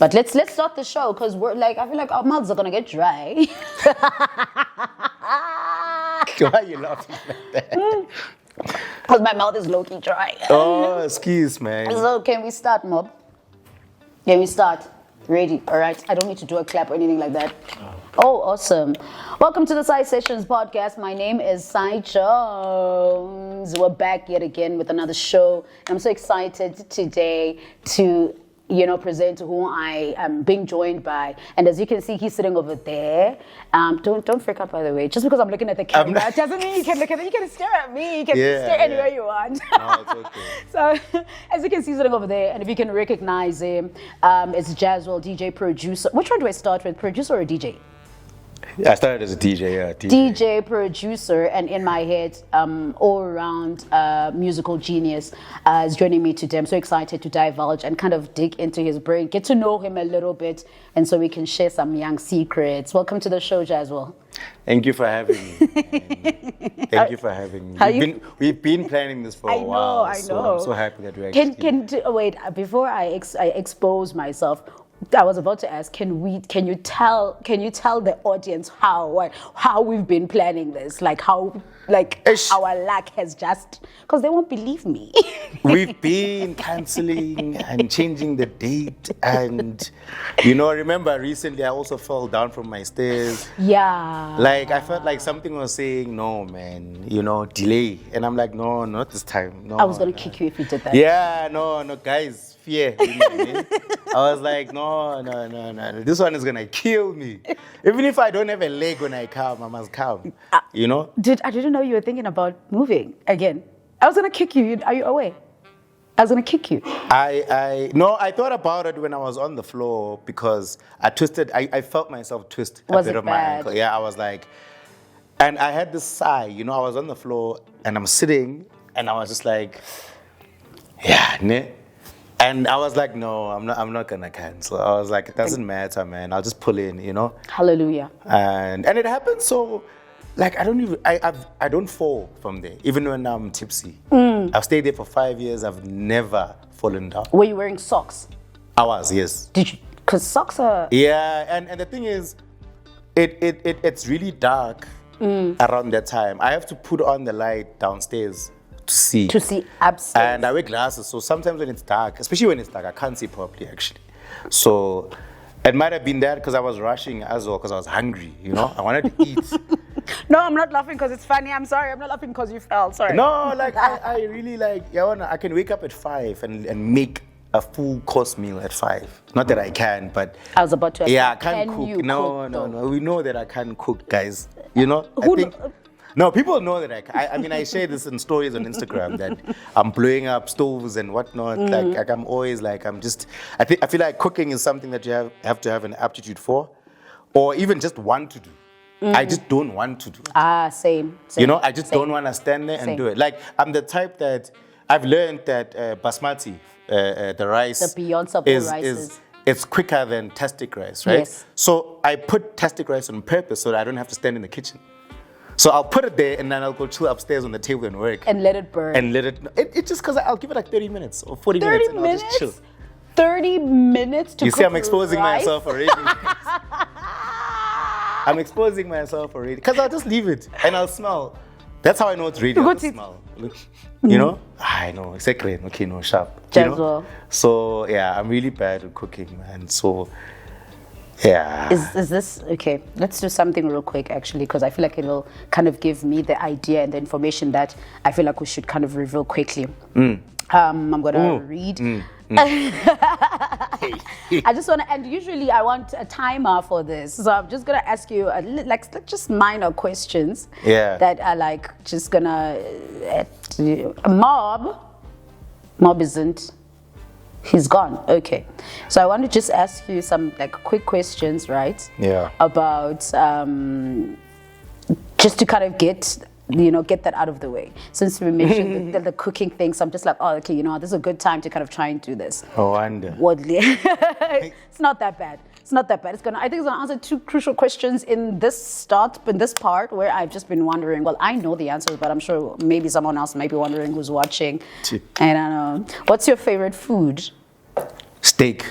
But let's start the show because we're like, I feel like our mouths are gonna get dry. Why are you laughing like that? Because my mouth is low-key dry. Oh, excuse man. So can we start, Mob? Can we start? Ready? All right. I don't need to do a clap or anything like that. Oh, awesome. Welcome to the Sai Sessions podcast. My name is Sai Jones. We're back yet again with another show. I'm so excited today to present who I am being joined by. And as you can see, he's sitting over there. Don't freak out, by the way. Just because I'm looking at the camera doesn't mean you can look at it. You can stare at me. You can stare anywhere you want. No, it's okay. So, as you can see, sitting over there, and if you can recognize him, it's Jazzuelle, DJ, producer. Which one do I start with, producer or DJ? I started as a DJ, yeah. DJ, producer, and in my head, all-around musical genius is joining me today. I'm so excited to divulge and kind of dig into his brain, get to know him a little bit, and so we can share some young secrets. Welcome to the show, Jazzuelle. Thank you for having me. Thank you for having me. We've been planning this for a while. I know. So I'm so happy that we're actually... Wait, before I expose myself, I was about to ask, can you tell the audience how we've been planning this, our luck has just, because they won't believe me. We've been cancelling and changing the date, and remember recently I also fell down from my stairs. Yeah. Like I felt like something was saying, no man, delay, and I'm like, no, not this time. No. I was gonna kick you if you did that. Yeah, no, guys. Fear. I was like, no. This one is gonna kill me. Even if I don't have a leg when I come, I must come. I didn't know you were thinking about moving again. I was gonna kick you. Are you aware? I was gonna kick you. I thought about it when I was on the floor because I twisted. I felt myself twist a bit of my ankle. Yeah, I was like, and I had this sigh. I was on the floor and I'm sitting and I was just like, yeah, ne. And I was like, no, I'm not gonna cancel. I was like, it doesn't matter, man. I'll just pull in, Hallelujah. And it happened so, like, I don't fall from there, even when I'm tipsy. I've stayed there for 5 years. I've never fallen down. Were you wearing socks? I was, yes. Did you? Because socks are... Yeah, and the thing is, it's really dark around that time. I have to put on the light downstairs to see upstairs. And I wear glasses, so sometimes when it's dark, especially when it's dark, I can't see properly actually. So it might have been that because I was rushing as well because I was hungry, I wanted to eat. No, I'm not laughing because it's funny. I'm sorry. I'm not laughing because you fell. Sorry. No, like I really like, I can wake up at 5 and make a full course meal at 5. Not that I can, but I was about to ask. Yeah, I can't cook. No. We know that I can't cook, guys. No, people know that I share this in stories on Instagram that I'm blowing up stoves and whatnot. Like I'm always like, I feel like cooking is something that you have to have an aptitude for, or even just want to do. I just don't want to do it. Same. I just don't want to stand there and do it. Like I'm the type that I've learned that basmati, the rice, the Beyonce of rices. It's quicker than tastic rice, right? Yes. So I put tastic rice on purpose so that I don't have to stand in the kitchen. So I'll put it there and then I'll go chill upstairs on the table and work. And let it burn. And let it just because I'll give it like 30 minutes or 40 minutes and I'll just chill. 30 minutes to You cook see, I'm exposing rice? myself already. I'm exposing myself already. Because I'll just leave it and I'll smell. That's how I know it's ready. I'll just smell. I know. Exactly. Okay, no, sharp. So, yeah, I'm really bad at cooking, man. So... Yeah. Is this okay? Let's do something real quick, actually, because I feel like it will kind of give me the idea and the information that I feel like we should kind of reveal quickly. I'm gonna read. I just want to, and usually I want a timer for this, so I'm just gonna ask you just minor questions. Yeah. That are like just gonna. Mob isn't. He's gone. Okay. So I want to just ask you some quick questions, right? Yeah. About just to kind of get that out of the way. Since we mentioned the cooking things, I'm just like, oh, okay, this is a good time to kind of try and do this. Oh, wonder. It's not that bad. It's not that bad. I think it's gonna answer two crucial questions in this part where I've just been wondering. Well, I know the answers, but I'm sure maybe someone else might be wondering who's watching. I don't know. What's your favorite food? Steak.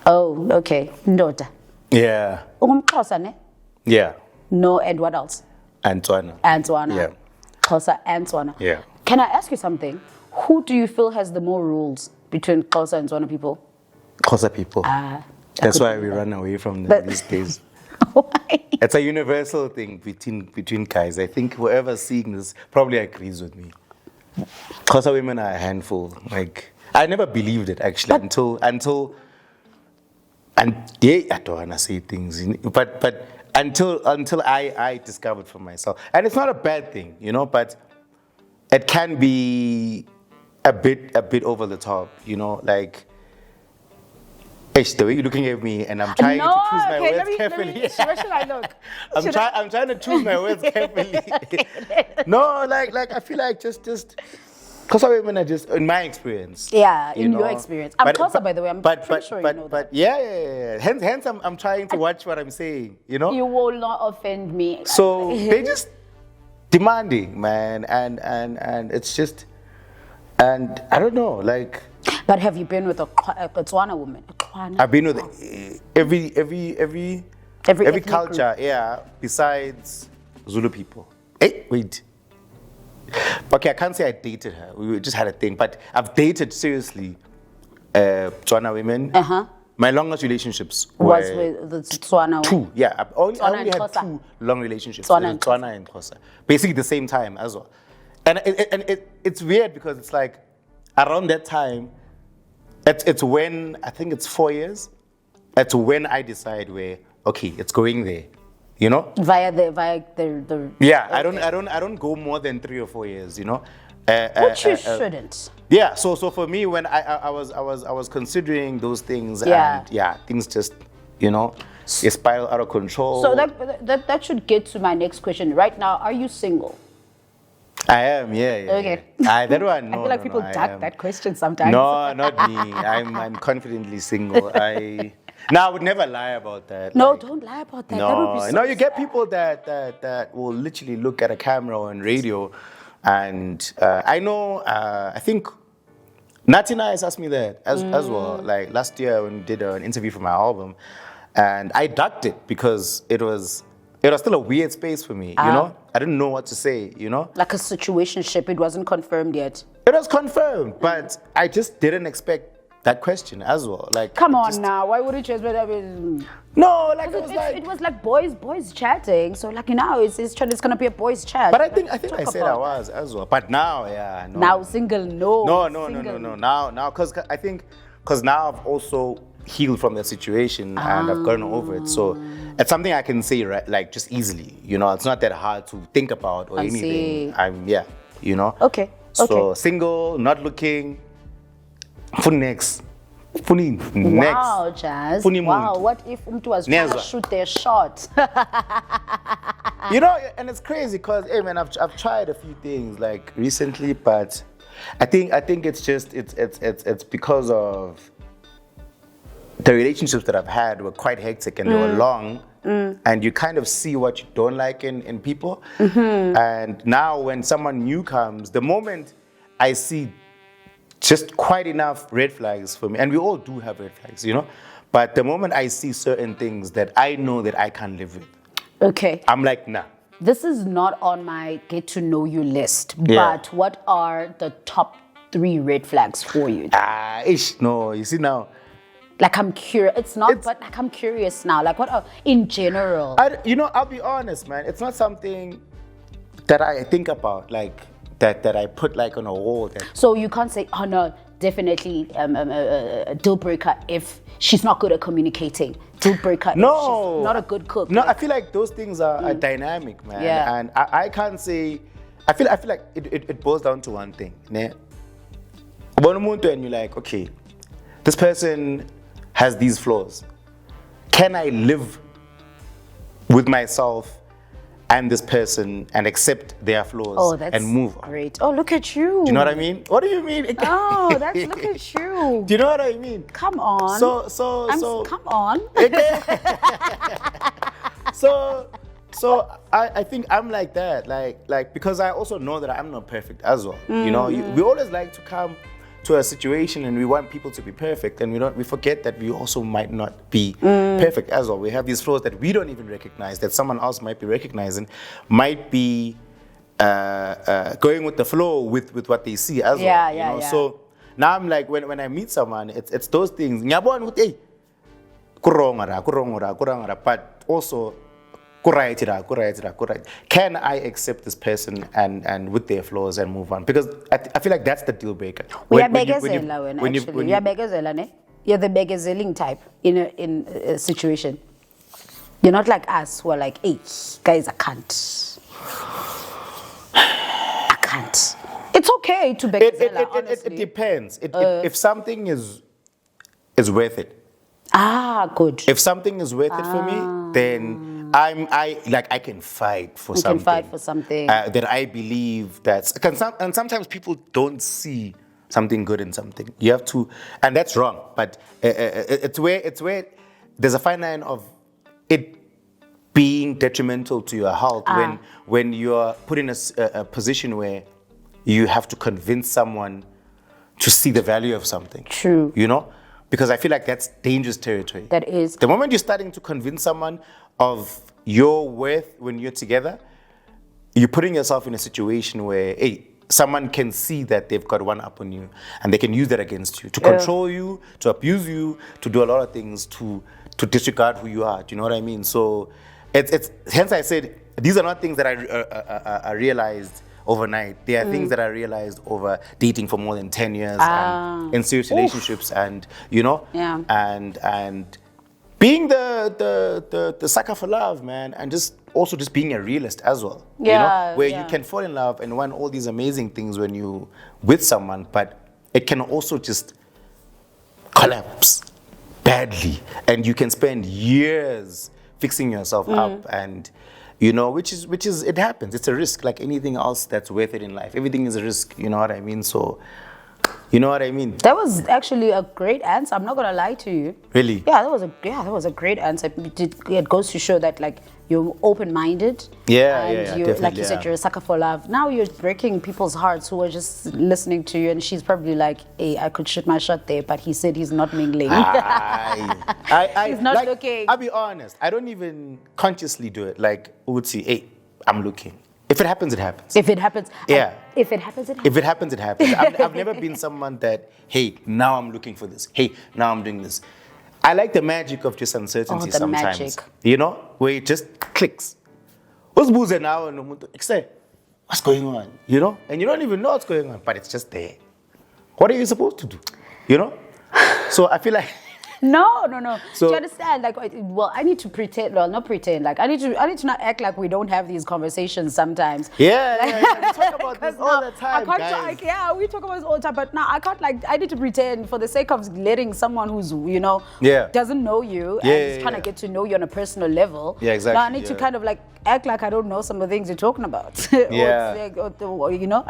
Oh, okay. Ndoda. Yeah. Ungumxhosa ne? Yeah. No, and what else? Antoine. Antswana. Yeah. Xhosa and Tswana. Yeah. Can I ask you something? Who do you feel has the more rules between Xhosa and Tswana people? Xhosa people. That's why we run away from them these days. Why? It's a universal thing between guys. I think whoever's seeing this probably agrees with me. Xhosa women are a handful. Like, I never believed it actually until I don't wanna say things, but until I discovered for myself, and it's not a bad thing, but it can be a bit over the top, like. The way you're looking at me, and I'm trying to choose my words carefully. Where should I look? I'm trying to choose my words carefully. No, like I feel like just because women are just, in my experience. Yeah, in your experience. I'm Xhosa, by the way. I'm pretty sure you know that. But yeah. Hence, I'm trying to watch what I'm saying. You will not offend me. So they just demanding, man, and it's just, and I don't know, like. But have you been with a Tswana woman? I've been with every culture, yeah, besides Zulu people. Hey, wait. Okay, I can't say I dated her. We just had a thing, but I've dated seriously Tswana women. My longest relationships was with the Tswana. Two, yeah. I only had 2 long relationships. Tswana and Xhosa. Basically the same time as well. And it's weird because it's like around that time, it's when, I think it's 4 years, it's when I decide okay, it's going there. Via the yeah, okay. I don't go more than 3 or 4 years, which you shouldn't. Yeah, so for me, when I was considering those things, yeah. and things just it spiraled out of control. So that should get to my next question. Right now, are you single? I am, yeah. Okay. That one, no. I feel like people duck that question sometimes. No, not me. I'm confidently single. I would never lie about that. No, don't lie about that. No, that would be so you get people that will literally look at a camera or on radio, and I know. I think Natina has asked me that as well. Like last year when we did an interview for my album, and I ducked it because it was still a weird space for me. I didn't know what to say. Like a situationship. It wasn't confirmed yet. It was confirmed, but I just didn't expect that question as well. Like, come on now, why would you just? No, like it was like boys chatting. So like it's gonna be a boys chat. But I think I said I was as well. But now, yeah, no. Now single, no. No. Now, because now I've also healed from the situation and I've gotten over it. So it's something I can say, right, like just easily. It's not that hard to think about or anything. Okay. So single, not looking. Next. Wow, Jazz. Wow, what if umtu was trying to shoot their shot? And it's crazy because, hey man, I've tried a few things like recently, but I think it's just it's because of the relationships that I've had were quite hectic and they were long, and you kind of see what you don't like in people. And now when someone new comes, the moment I see just quite enough red flags for me, and we all do have red flags, but the moment I see certain things that I know that I can't live with, okay, I'm like, nah. This is not on my get to know you list, but what are the top 3 red flags for you? No, you see now. Like I'm curious. It's not, but like I'm curious now. Like what are, in general? I'll be honest, man. It's not something that I think about, like that I put like on a wall. So you can't say, oh no, definitely a deal breaker if she's not good at communicating. Deal breaker if she's not a good cook. No, I feel like those things are dynamic, man. Yeah. And I can't say. I feel like it boils down to one thing. And you're like, okay, this person has these flaws. Can I live with myself and this person and accept their flaws and move on? Great. Oh, look at you. Do you know what I mean? What do you mean? Oh, look at you. Do you know what I mean? Come on. Come on. So I think I'm like that, like because I also know that I'm not perfect as well. We always like to come to a situation and we want people to be perfect, and we forget that we also might not be perfect as well. We have these flaws that we don't even recognize, that someone else might be recognizing, might be going with the flow with what they see as well. You know? So now I'm like, when I meet someone, it's those things. Ngiyabona ukuthi, hey, kurong, but also can I accept this person and with their flaws and move on? Because I feel like that's the deal breaker. You're the begezeling type in a situation. You're not like us who are like, hey, guys, I can't. It's okay to begezela, honestly. It depends. If something is worth it. Good. If something is worth it for me, then I can fight for something. You can fight for something that I believe and sometimes people don't see something good in something. You have to, and that's wrong. But it's where there's a fine line of it being detrimental to your health when you're put in a position where you have to convince someone to see the value of something. True. You know? Because I feel like that's dangerous territory. That is. The moment you're starting to convince someone of your worth when you're together, you're putting yourself in a situation where, hey, someone can see that they've got one up on you and they can use that against you to control you, to abuse you, to do a lot of things, to disregard who you are. Do you know what I mean? So it's hence I said these are not things that I realized overnight. They are things that I realized over dating for more than 10 years and in serious relationships, and and being the sucker for love, man, and just being a realist as well. Where you can fall in love and want all these amazing things when you with someone, but it can also just collapse badly, and you can spend years fixing yourself up, and which is it happens. It's a risk like anything else that's worth it in life. Everything is a risk, you know what I mean? So, you know what I mean? That was actually a great answer. I'm not gonna lie to you. Really? Yeah, that was a great answer. It goes to show that like you're open-minded. And like you said, you're a sucker for love. Now you're breaking people's hearts who are just listening to you, and she's probably like, hey, I could shoot my shot there, but he said he's not mingling. He's not looking. I'll be honest, I don't even consciously do it. Like, who would say, hey, I'm looking. If it happens, it happens. If it happens, yeah. If it happens, it happens. If it happens, it happens. I've never been someone that, hey, now I'm looking for this. Hey, now I'm doing this. I like the magic of just uncertainty sometimes. Magic. Where it just clicks. What's going on? And you don't even know what's going on, but it's just there. What are you supposed to do? So I feel like No. So, do you understand? Like, well, I need to pretend. Well, not pretend. Like, I need to not act like we don't have these conversations sometimes. Yeah. We talk about this all the time, guys. We talk about this all the time. But now I can't. Like, I need to pretend for the sake of letting someone who's doesn't know you and is trying to get to know you on a personal level. Yeah, exactly. Now I need to kind of like act like I don't know some of the things you're talking about. I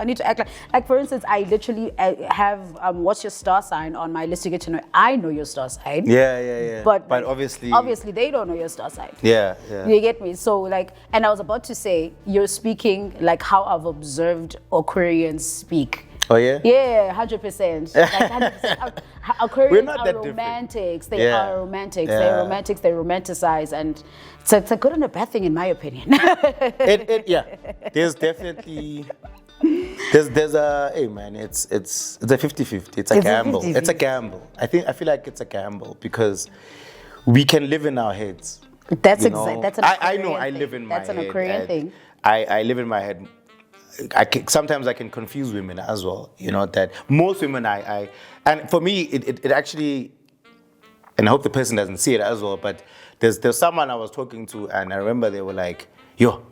need to act like for instance, I literally have what's your star sign on my list to get to know. I know your star sign. Yeah. But obviously they don't know your star sign. Yeah. You get me? So like, and I was about to say, you're speaking like how I've observed Aquarians speak. Oh yeah? Yeah, 100%. Like 100%. Aquarians are romantics. They are romantics. Yeah. They're romantics. They romanticize, and so it's a good and a bad thing in my opinion. There's definitely there's a hey man, it's a 50-50. It's a gamble. It's a gamble. I feel like it's a gamble because we can live in our heads. That's exactly. That's an Aquarian I know. I thing. live in my head. That's an Aquarian thing. I live in my head. Sometimes I can confuse women as well. That most women and for me it actually, and I hope the person doesn't see it as well. But there's someone I was talking to, and I remember they were like, "Yo,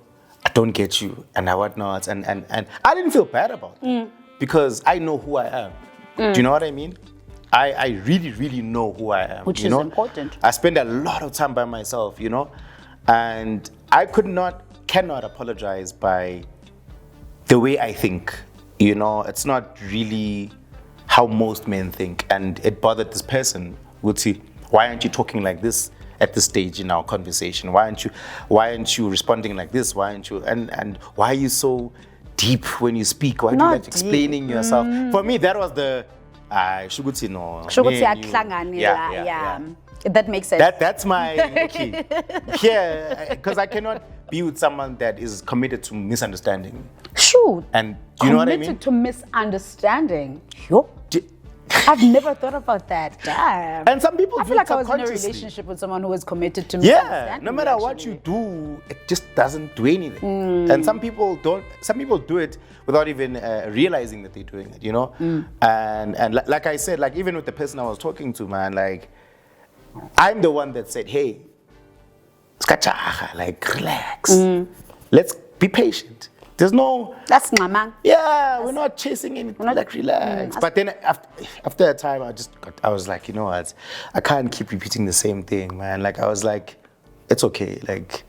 I don't get you," and I whatnot, and I didn't feel bad about it because I know who I am. Do you know what I mean? I really, really know who I am. Which is important. I spend a lot of time by myself, and I cannot apologize by the way I think. It's not really how most men think, and it bothered this person. Would say, why aren't you talking like this at this stage in our conversation? Why aren't you responding like this? Why aren't you and why are you so deep when you speak? Why do you like explaining yourself? For me, that was Shuguti no. Shukuthi me and you. yeah. That makes sense. That's my okay. Yeah, because I cannot be with someone that is committed to misunderstanding. Shoot. And do you know what I mean? Committed to misunderstanding. Yo. I've never thought about that. Damn. And some people I feel like I was in a subconsciously. relationship with someone who was committed to Yeah, misunderstanding. no matter what you do, it just doesn't do anything. And some people don't. Some people do it without even realizing that they're doing it. You know. And like I said, like even with the person I was talking to, man, like I'm the one that said, "Hey, skachaha, like relax. Let's be patient. There's no." That's man. Yeah, we're not chasing anything. Like relax. But then after a time, I was like, you know what? I can't keep repeating the same thing, man. Like I was like, it's okay. Like,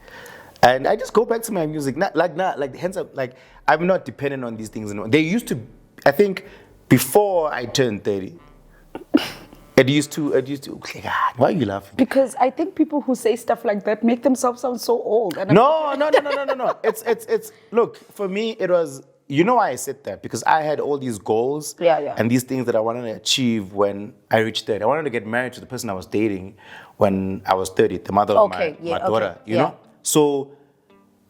and I just go back to my music. Hence, like I'm not dependent on these things. They used to. I think before I turned 30. It used to. Why are you laughing? Because I think people who say stuff like that make themselves sound so old. And No. It's look, for me it was, you know why I said that? Because I had all these goals and these things that I wanted to achieve when I reached 30. I wanted to get married to the person I was dating when I was 30, the mother of my daughter, you know? So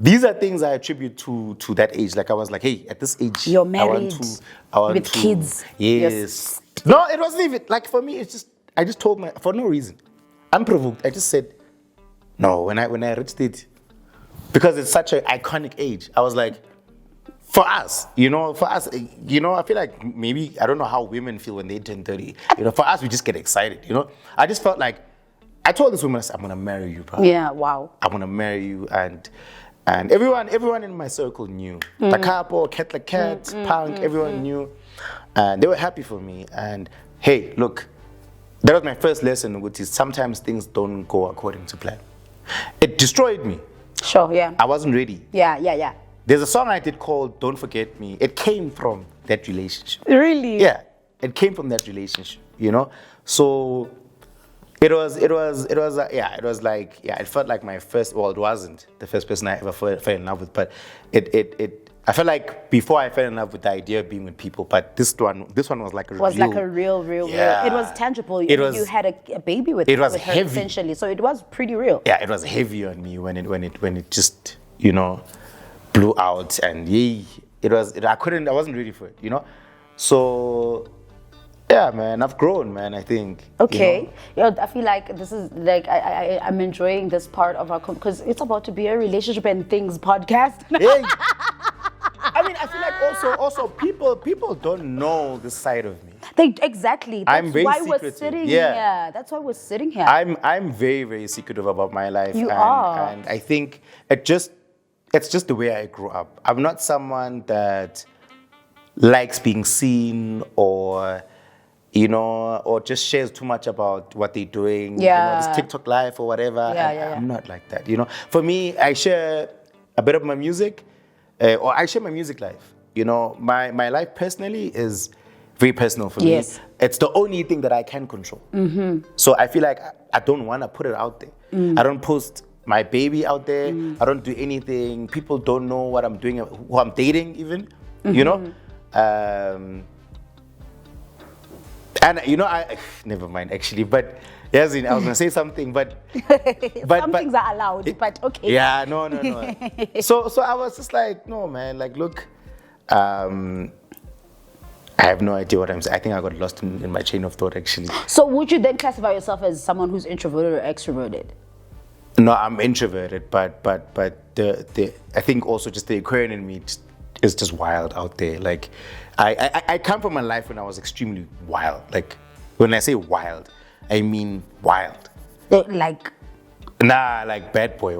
these are things I attribute to that age. Like I was like, hey, at this age, you're married I want with to, kids. Yes. No, it wasn't even, like for me, it's just, I just told for no reason. Unprovoked, I just said, no, when I reached it, because it's such an iconic age, I was like, for us, I feel like maybe, I don't know how women feel when they turn 30. For us, we just get excited, I just felt like, I told this woman, I said, I'm going to marry you, bro. Yeah, wow. I'm going to marry you, and everyone in my circle knew. The couple, Cat the Cat, Punk, everyone knew. And they were happy for me. And hey, look, that was my first lesson, which is sometimes things don't go according to plan. It destroyed me. Sure, yeah. I wasn't ready. Yeah. There's a song I did called Don't Forget Me. It came from that relationship. Really? Yeah, it came from that relationship, So it felt like my first, well, it wasn't the first person I ever fell in love with, but I felt like before I fell in love with the idea of being with people, but this one was like a real. Was like a real. It was tangible. You had a baby with her heavy. essentially, so it was pretty real. Yeah, it was heavy on me when it just blew out, and I wasn't ready for it, So yeah, man, I've grown, man, I think. Okay. I feel like this is like I'm enjoying this part of our because it's about to be a relationship and things podcast. Hey. I mean, I feel like also people don't know this side of me. Exactly. That's I'm very why secretive. we're sitting here. That's why we're sitting here. I'm very, very secretive about my life. You are. And I think it's just the way I grew up. I'm not someone that likes being seen or just shares too much about what they're doing. Yeah. This TikTok life or whatever. Yeah. I'm not like that. For me, I share a bit of my music, or I share my music life. My life personally is very personal for me. It's the only thing that I can control. Mm-hmm. So I feel like I don't want to put it out there. I don't post my baby out there. I don't do anything. People don't know what I'm doing, who I'm dating even, And I never mind actually, but yes, I was gonna say something, but some things are allowed, but okay. Yeah, no. So I was just like, no, man, like look, I have no idea what I'm saying. I think I got lost in my chain of thought actually. So would you then classify yourself as someone who's introverted or extroverted? No, I'm introverted, but the I think also just the Aquarian in me is just wild out there. Like I come from a life when I was extremely wild. Like when I say wild, I mean wild. Like bad boy.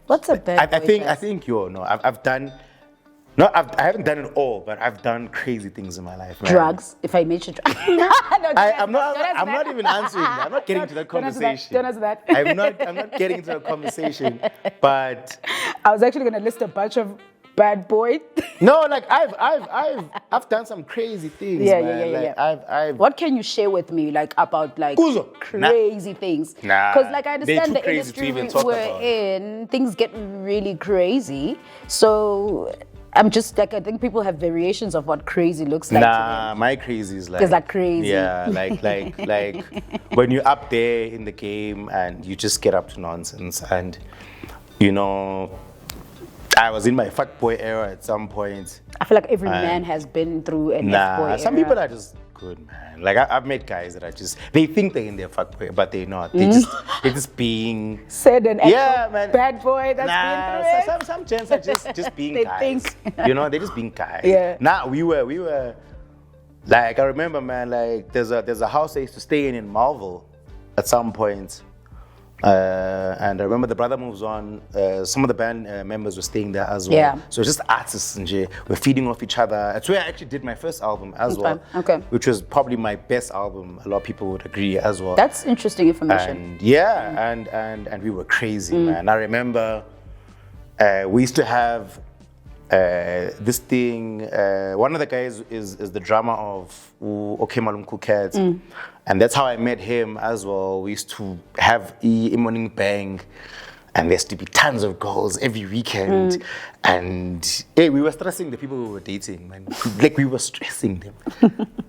What's a bad boy? I think I've done. I haven't done it all, but I've done crazy things in my life. Man. Drugs, if I mention drugs. I'm not even answering that. I'm not getting into that conversation. Don't answer that. I'm not getting into that conversation. But I was actually gonna list a bunch of bad boy. No, like I've done some crazy things. Yeah. I've What can you share with me, like about like Kuzo. crazy things? Because like I understand the industry we're in, things get really crazy. So I'm just like, I think people have variations of what crazy looks like. Nah, my crazy is like. It's like crazy. Yeah, like when you're up there in the game and you just get up to nonsense. And, you know, I was in my fuckboy era at some point. I feel like every man has been through an F-boy era. Some people are just good, man. Like I've met guys that are just, they think they're in their fuckboy, but they're not. They're just being said an man. bad boy that's been through it. Some gents are just being They guys. think. You know, they're just being guys. Yeah. Nah, we were like, I remember, man, like there's a house I used to stay in Marvel at some point. And I remember the brother moves on. Some of the band members were staying there as well. Yeah. So just artists and we're feeding off each other. That's where I actually did my first album as well. Okay. Which was probably my best album. A lot of people would agree as well. That's interesting information. And and we were crazy, man. I remember we used to have this thing. One of the guys is the drummer of Okay Malumku Cats. And that's how I met him as well. We used to have a morning bang, and there used to be tons of girls every weekend. And we were stressing the people we were dating, man. Like we were stressing them.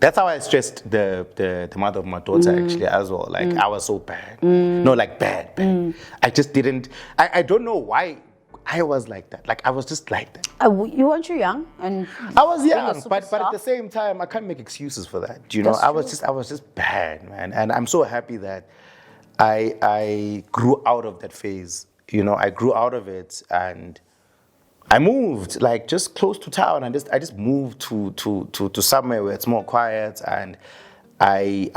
That's how I stressed the mother of my daughter actually as well. Like I was so bad. No, like bad. I just didn't. I don't know why I was like that. Like I was just like that. You weren't you young? And I was young, but at the same time, I can't make excuses for that. You know, That's I was just bad, man. And I'm so happy that I grew out of that phase. You know, I grew out of it and I moved like just close to town. And I just moved to somewhere where it's more quiet. And I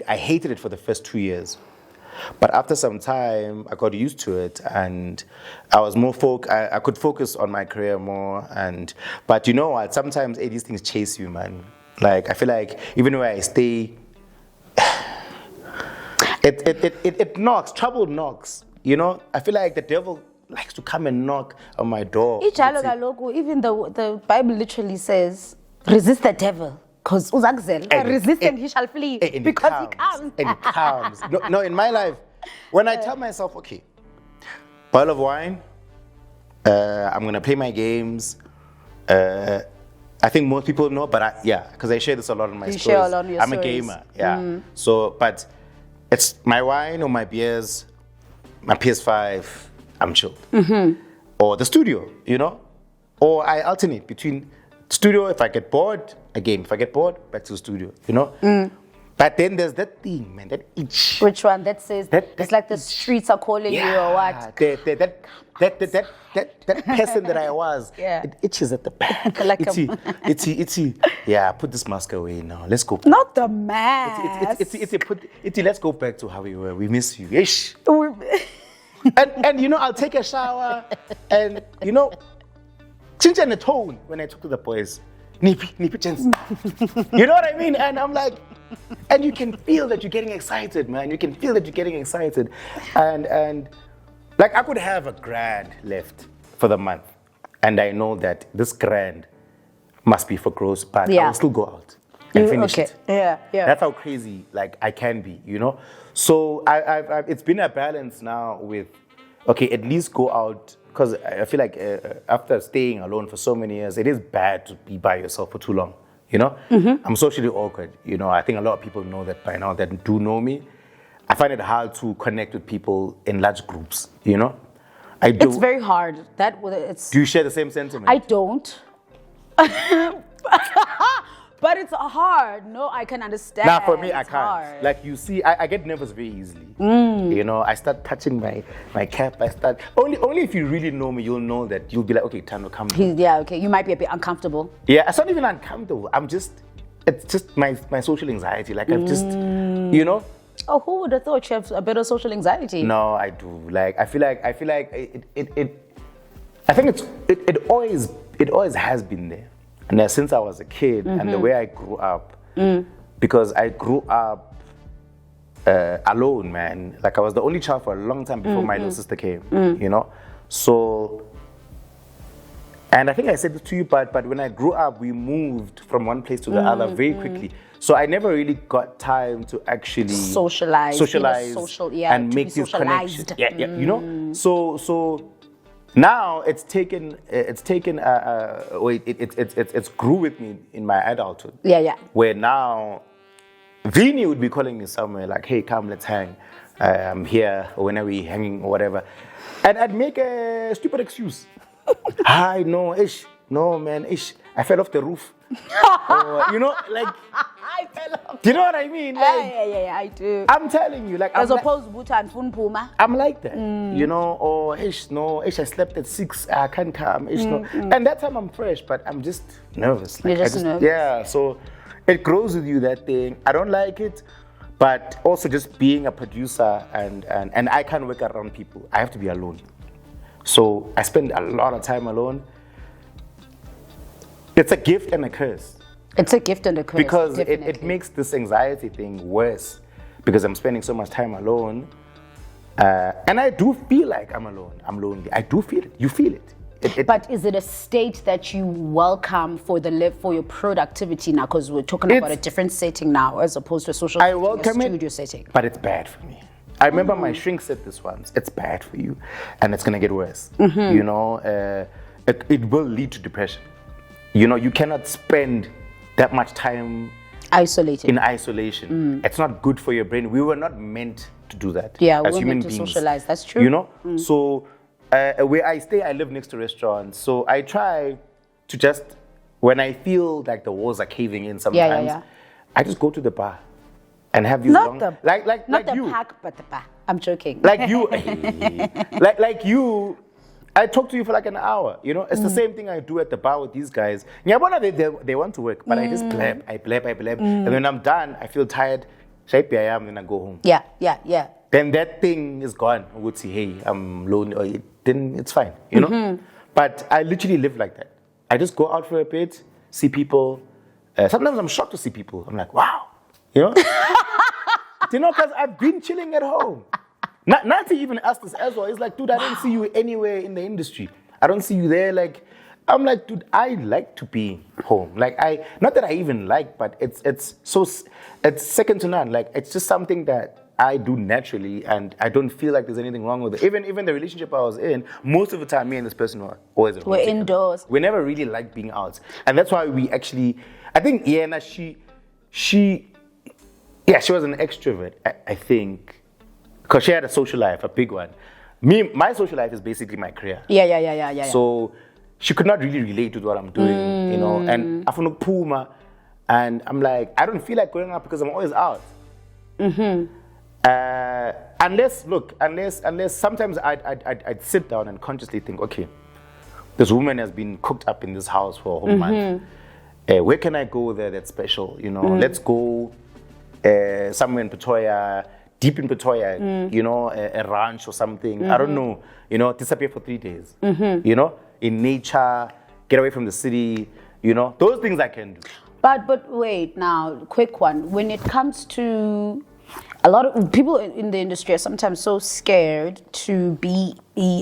hated it for the first 2 years. But after some time, I got used to it, and I was more I could focus on my career more. But you know what? Sometimes these things chase you, man. Like I feel like even where I stay, it knocks. Trouble knocks. You know, I feel like the devil likes to come and knock on my door. Even the Bible literally says, resist the devil. Because resist and he shall flee. Because he comes. And he comes. No, in my life, when I tell myself, okay, bottle of wine, I'm going to play my games. I think most people know, but because I share this a lot on my stories. Share a lot on your I'm stories. a gamer, yeah. So, but it's my wine or my beers, my PS5, I'm chilled. Or the studio, you know? Or I alternate between studio, if I get bored, a game. If I get bored, back to the studio, you know? But then there's that thing, man, that itch. Which one? That says, it's like the streets are calling you or what? That person that I was, it itches at the back. Like itchy. Yeah, put this mask away now. Let's go. Not the mask. Itchy, let's go back to how we were. We miss you. Ish. And you know, I'll take a shower and, you know, change the tone when I talk to the boys. Nippy chance. You know what I mean? And I'm like, and you can feel that you're getting excited, man. You can feel that you're getting excited. And like I could have $1,000 left for the month. And I know that this grand must be for gross, but I'll still go out and finish it. Yeah. That's how crazy like I can be, you know? So it's been a balance now with, okay, at least go out. Because I feel like after staying alone for so many years, it is bad to be by yourself for too long, you know? I'm socially awkward, you know? I think a lot of people know that by now that do know me. I find it hard to connect with people in large groups, you know? I do. It's very hard. Do you share the same sentiment? I don't. But it's hard. No, I can understand. Nah, for me, I can't. Hard. Like you see, I get nervous very easily. You know, I start touching my cap. Only if you really know me, you'll know that you'll be like, okay, Tano, come down. Yeah, okay. You might be a bit uncomfortable. Yeah, it's not even uncomfortable. It's just my social anxiety. Like I've just, you know. Oh, who would have thought you have a bit of social anxiety? No, I do. Like I feel like it always has been there. And since I was a kid and the way I grew up, because I grew up alone, man. Like I was the only child for a long time before my little sister came, you know? So, and I think I said this to you, but when I grew up, we moved from one place to the other very quickly. So I never really got time to actually socialize, and make these connections. Yeah, you know? So Now it's grew with me in my adulthood. Yeah. Where now, Vini would be calling me somewhere like, hey, come, let's hang. I'm here, or when are we hanging, or whatever. And I'd make a stupid excuse. Hi, no, man, I fell off the roof. Or, like, I fell off. Do you know what I mean? Like, Yeah, I do. I'm telling you, like, As opposed to Butan Fun Puma. I'm like that, or I slept at 6, I can't come, no. And that time I'm fresh, but I'm just nervous. Like, You're just nervous. Yeah, so it grows with you, that thing. I don't like it, but also just being a producer and I can't work around people. I have to be alone. So I spend a lot of time alone. It's a gift and a curse. It's a gift and a curse. Because it makes this anxiety thing worse because I'm spending so much time alone. And I do feel like I'm alone. I'm lonely. I do feel it. You feel it. But is it a state that you welcome for your productivity now? Because we're talking about a different setting now as opposed to a social studio setting. But it's bad for me. I remember my shrink said this once. It's bad for you, and it's gonna get worse. It will lead to depression. You cannot spend that much time in isolation. It's not good for your brain. We were not meant to do that. Yeah, as we're human meant to beings. socialize. That's true. So where I stay, I live next to restaurants. So I try to just, when I feel like the walls are caving in sometimes, I just go to the bar and have these not the pack, but the bar. I'm joking. Like you, like you. I talk to you for like an hour, It's the same thing I do at the bar with these guys. They want to work, but I just blab. And when I'm done, I feel tired. Shape I am, then I go home. Yeah. Then that thing is gone. I would say, hey, I'm lonely. Then it's fine, But I literally live like that. I just go out for a bit, see people. Sometimes I'm shocked to see people. I'm like, wow, because I've been chilling at home. Not to even ask this as well. It's like, dude, I don't see you anywhere in the industry. I don't see you there. Like, I'm like, dude, I like to be home. Like, not that I even like, but it's second to none. Like, it's just something that I do naturally, and I don't feel like there's anything wrong with it. Even the relationship I was in, most of the time, me and this person were always we're indoors. We never really liked being out, and that's why we actually. I think Iena, she was an extrovert. I think. Because she had a social life, a big one. My social life is basically my career. Yeah. So she could not really relate to what I'm doing, And after Puma, and I'm like, I don't feel like going out because I'm always out. Unless sometimes I'd sit down and consciously think, okay, this woman has been cooked up in this house for a whole month. Where can I go there that's special? Let's go somewhere in Pretoria. Deep in Pretoria, a ranch or something. I don't know, disappear for 3 days. In nature, get away from the city, those things I can do. But wait, now, quick one. When it comes to a lot of people in the industry are sometimes so scared to be,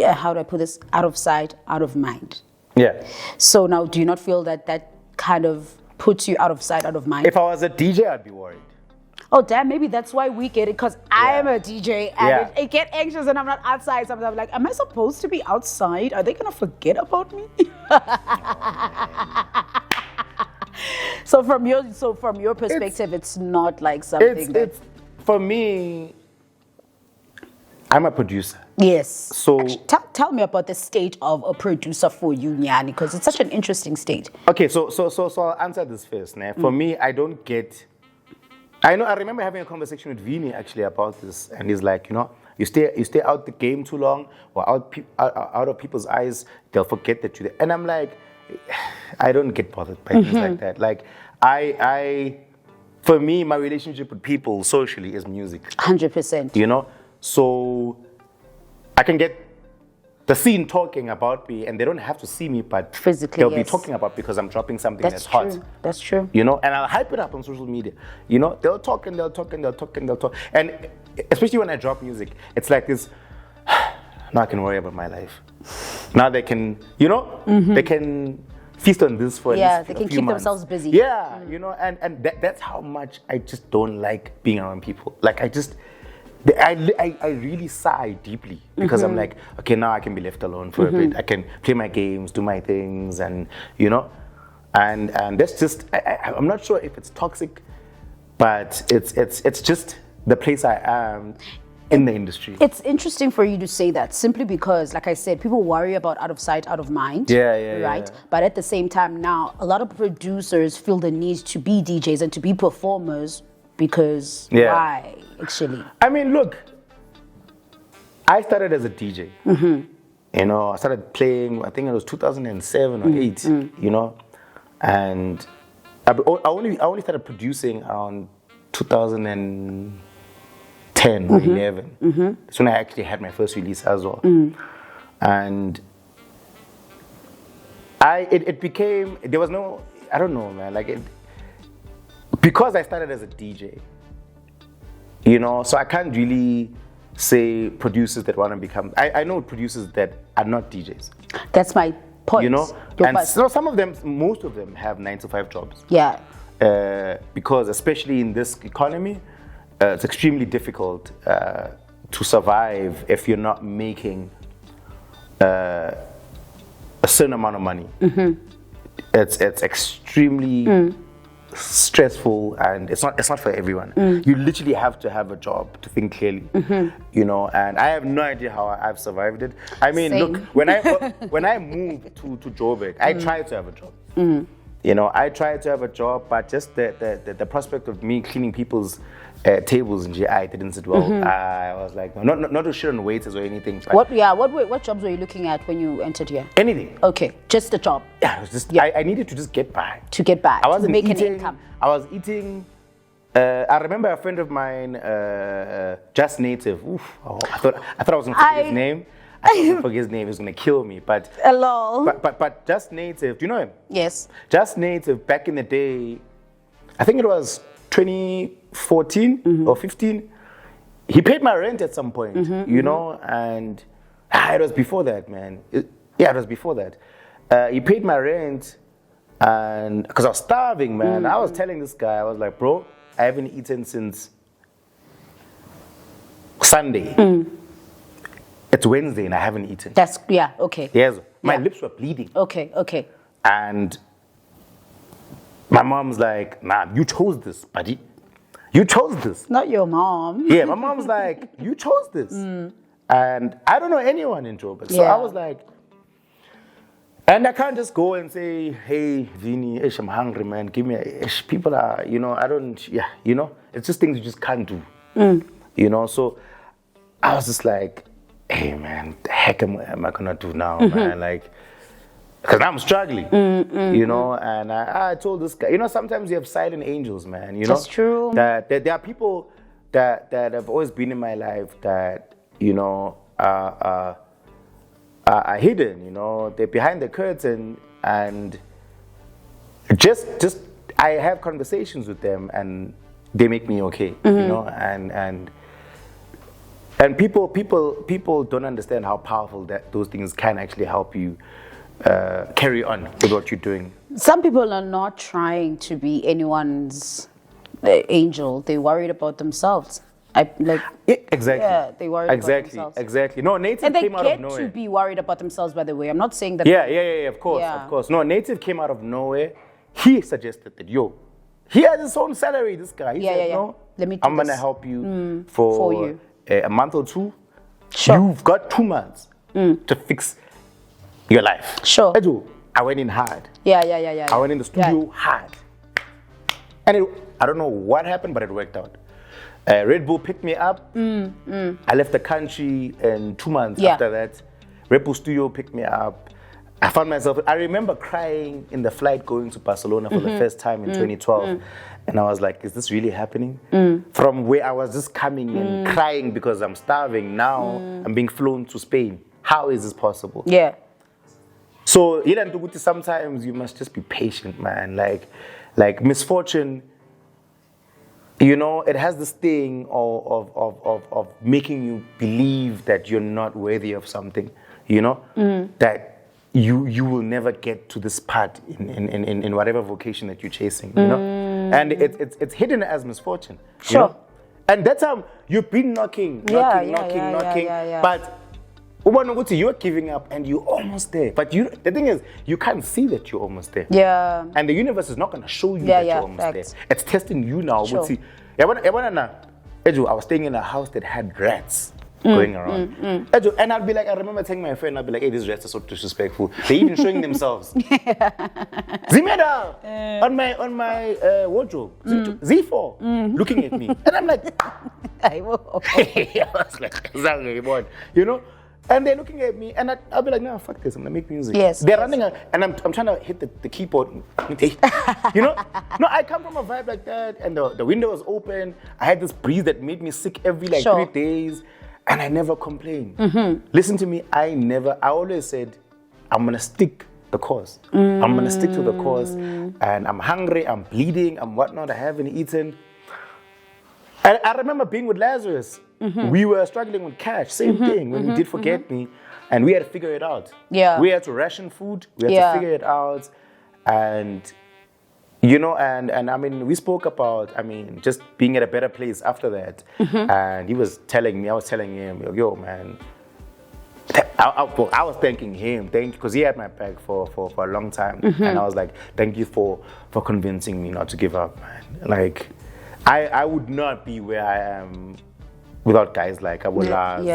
how do I put this, out of sight, out of mind. Yeah. So now, do you not feel that kind of puts you out of sight, out of mind? If I was a DJ, I'd be worried. Oh, damn, maybe that's why we get it, because I am a DJ and I get anxious and I'm not outside. Sometimes I'm like, am I supposed to be outside? Are they going to forget about me? So from your perspective, it's not like something for me, I'm a producer. Yes. So actually, tell me about the state of a producer for you, Nyani, because it's such an interesting state. Okay, so I'll answer this first. For me, I don't get... I remember having a conversation with Vini actually about this, and he's like, you stay out the game too long, or out of people's eyes, they'll forget that you're there. And I'm like, I don't get bothered by things like that. Like, for me, my relationship with people socially is music. 100%. So I can get the scene talking about me, and they don't have to see me, but physically, they'll be talking about because I'm dropping something that's hot. That's true. And I'll hype it up on social media. They'll talk and they'll talk and they'll talk and they'll talk. And especially when I drop music, it's like this, now I can worry about my life. Now they can, they can feast on this for they can keep themselves busy. Yeah, and that's how much I just don't like being around people. Like, I really sigh deeply because I'm like, okay, now I can be left alone for a bit. I can play my games, do my things, and and that's just I'm not sure if it's toxic, but it's just the place I am in the industry. It's interesting for you to say that simply because, like I said, people worry about out of sight, out of mind. Right? Yeah. But at the same time now, a lot of producers feel the need to be DJs and to be performers because why, actually? I mean, look, I started as a DJ. I started playing, I think it was 2007 or 8, and I only started producing around 2010 or 11. That's when I actually had my first release as well. And it became, there was no, I don't know, man, like because I started as a DJ, so I can't really say producers that want to become, I know producers that are not DJs. That's my point. And so some of them, most of them have 9-to-5 jobs. Yeah. Because especially in this economy, it's extremely difficult to survive if you're not making a certain amount of money. It's extremely stressful, and it's not for everyone. You literally have to have a job to think clearly, and I have no idea how I've survived it. I mean, Same. look, when I moved to Joburg, I tried to have a job. I tried to have a job, but just the prospect of me cleaning people's tables in GI didn't sit well. I was like, not to shit on waiters or anything. What jobs were you looking at when you entered here? Anything. Okay, just a job. Yeah, it was just I needed to just get by. To get by. I wasn't to make eating, an income. I was eating. I remember a friend of mine, Just Native. Oof, I thought I was gonna forget his name. I thought I was gonna forget his name. He was gonna kill me. But hello. But Just Native. Do you know him? Yes. Just Native. Back in the day, I think it was 2014 or 15. He paid my rent at some point, and it was before that, man. It was before that. He paid my rent, and because I was starving, man. I was telling this guy, I was like, bro, I haven't eaten since Sunday. It's Wednesday and I haven't eaten. Okay. Yes, my lips were bleeding. Okay. And my mom's like, nah, you chose this, buddy. You chose this. Not your mom. Yeah, my mom's like, you chose this. And I don't know anyone in Joburg. So I was like, and I can't just go and say, hey, Vini, I'm hungry, man. Give me people are, I don't, it's just things you just can't do. So I was just like, hey, man, the heck am I going to do now, man? Like, because I'm struggling, and I told this guy, sometimes you have silent angels, man, That's true. That there are people that have always been in my life that, are hidden, they're behind the curtain, and just I have conversations with them and they make me okay, and people don't understand how powerful that those things can actually help you carry on with what you're doing. Some people are not trying to be anyone's angel. They're worried about themselves. Exactly. Yeah, they worry about themselves. Exactly. No, Native came out of nowhere. And they get to be worried about themselves, by the way. I'm not saying that. Yeah, of course. No, Native came out of nowhere. He suggested that, he has his own salary, this guy. He said, no, let me do I'm going to help you for you. A month or two. Sure. You've got 2 months to fix your life. Sure. I went in hard. Yeah. I went in the studio hard. And I don't know what happened, but it worked out. Red Bull picked me up. I left the country in 2 months after that. Red Bull Studio picked me up. I found myself, I remember crying in the flight going to Barcelona for the first time in 2012. And I was like, is this really happening? From where I was just coming and crying because I'm starving, now I'm being flown to Spain. How is this possible? Yeah. So, sometimes you must just be patient, man. Like misfortune, it has this thing of making you believe that you're not worthy of something, that you will never get to this part in whatever vocation that you're chasing, And it's hidden as misfortune. Sure. And that time, you've been knocking. But you're giving up and you're almost there. But the thing is, you can't see that you're almost there. Yeah. And the universe is not going to show you that you're almost there. It's testing you now. Sure. I was staying in a house that had rats going around. And I'd be like, I remember telling my friend, I'd be like, hey, these rats are so disrespectful. They're even showing themselves. Zimeda on my wardrobe. Z4 looking at me. And I'm like, I was like, you know? And they're looking at me, and I'll be like, no, fuck this, I'm gonna make music. Yes. They're running, and I'm trying to hit the keyboard. You know? No, I come from a vibe like that, and the window was open. I had this breeze that made me sick every 3 days, and I never complained. Listen to me, I always said, I'm gonna stick the course. I'm gonna stick to the course, and I'm hungry, I'm bleeding, I'm whatnot, I haven't eaten. I remember being with Lazarus. We were struggling with cash, same thing, when he did Forget Me, and we had to figure it out. Yeah. We had to ration food, we had to figure it out, and, you know, and I mean, we spoke about, just being at a better place after that, and he was telling me, I was telling him, yo, man, I was thanking him, because he had my back for a long time, and I was like, thank you for convincing me not to give up, man. Like, I would not be where I am without guys like Abulas,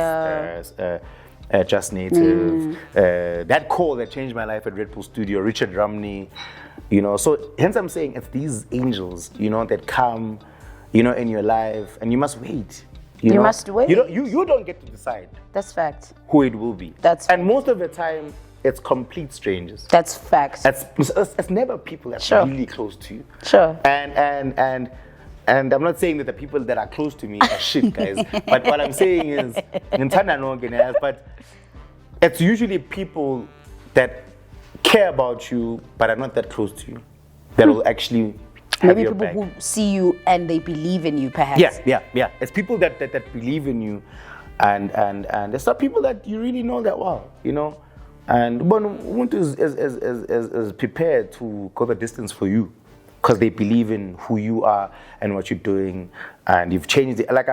Just Native, that call that changed my life at Red Bull Studio, Richard Rumney, you know. So hence I'm saying it's these angels, you know, that come, you know, in your life, and you must wait. You must wait. You don't get to decide. That's fact. Who it will be. And most of the time, it's complete strangers. That's facts. It's never people that are really close to you. Sure. And I'm not saying that the people that are close to me are shit, guys. But what I'm saying is, but it's usually people that care about you but are not that close to you that will actually have maybe your people back. who see you and they believe in you, perhaps. Yeah. It's people that believe in you, and it's not people that you really know that well, you know. And Ubuntu is prepared to go the distance for you, because they believe in who you are and what you're doing, and you've changed it. Like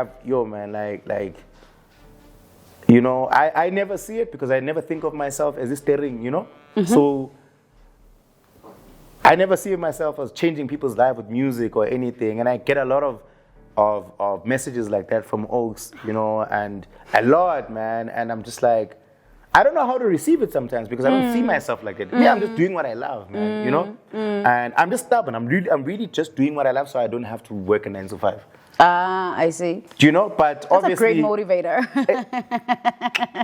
you know, I never see it because I never think of myself as this staring, you know. So I never see myself as changing people's life with music or anything, and I get a lot of messages like that from Oaks, you know, and a lot, man. And I'm just like, I don't know how to receive it sometimes because I don't see myself like that. Yeah, I'm just doing what I love, man, you know? And I'm just stubborn. I'm really just doing what I love so I don't have to work a 9 to 5. I see. Do you know? But That's obviously, a great motivator.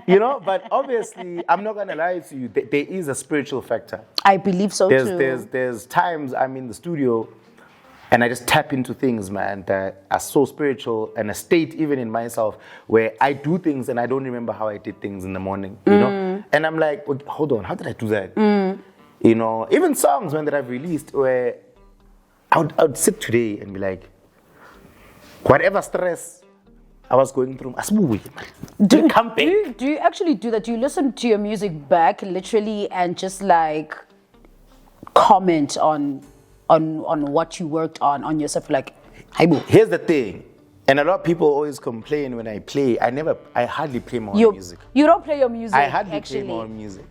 you know, but obviously, I'm not going to lie to you. There is a spiritual factor. I believe so too. There's times I'm in the studio and I just tap into things, man, that are so spiritual, and a state even in myself where I do things and I don't remember how I did things in the morning, you know? And I'm like, well, hold on, how did I do that? You know, even songs, man, that I've released where I would sit today and be like, whatever stress I was going through, do you actually do that? Do you listen to your music back literally and just like comment on what you worked on yourself, like, here's the thing, and a lot of people always complain when I play. I hardly play my own music. You don't play your music. I hardly play my own music,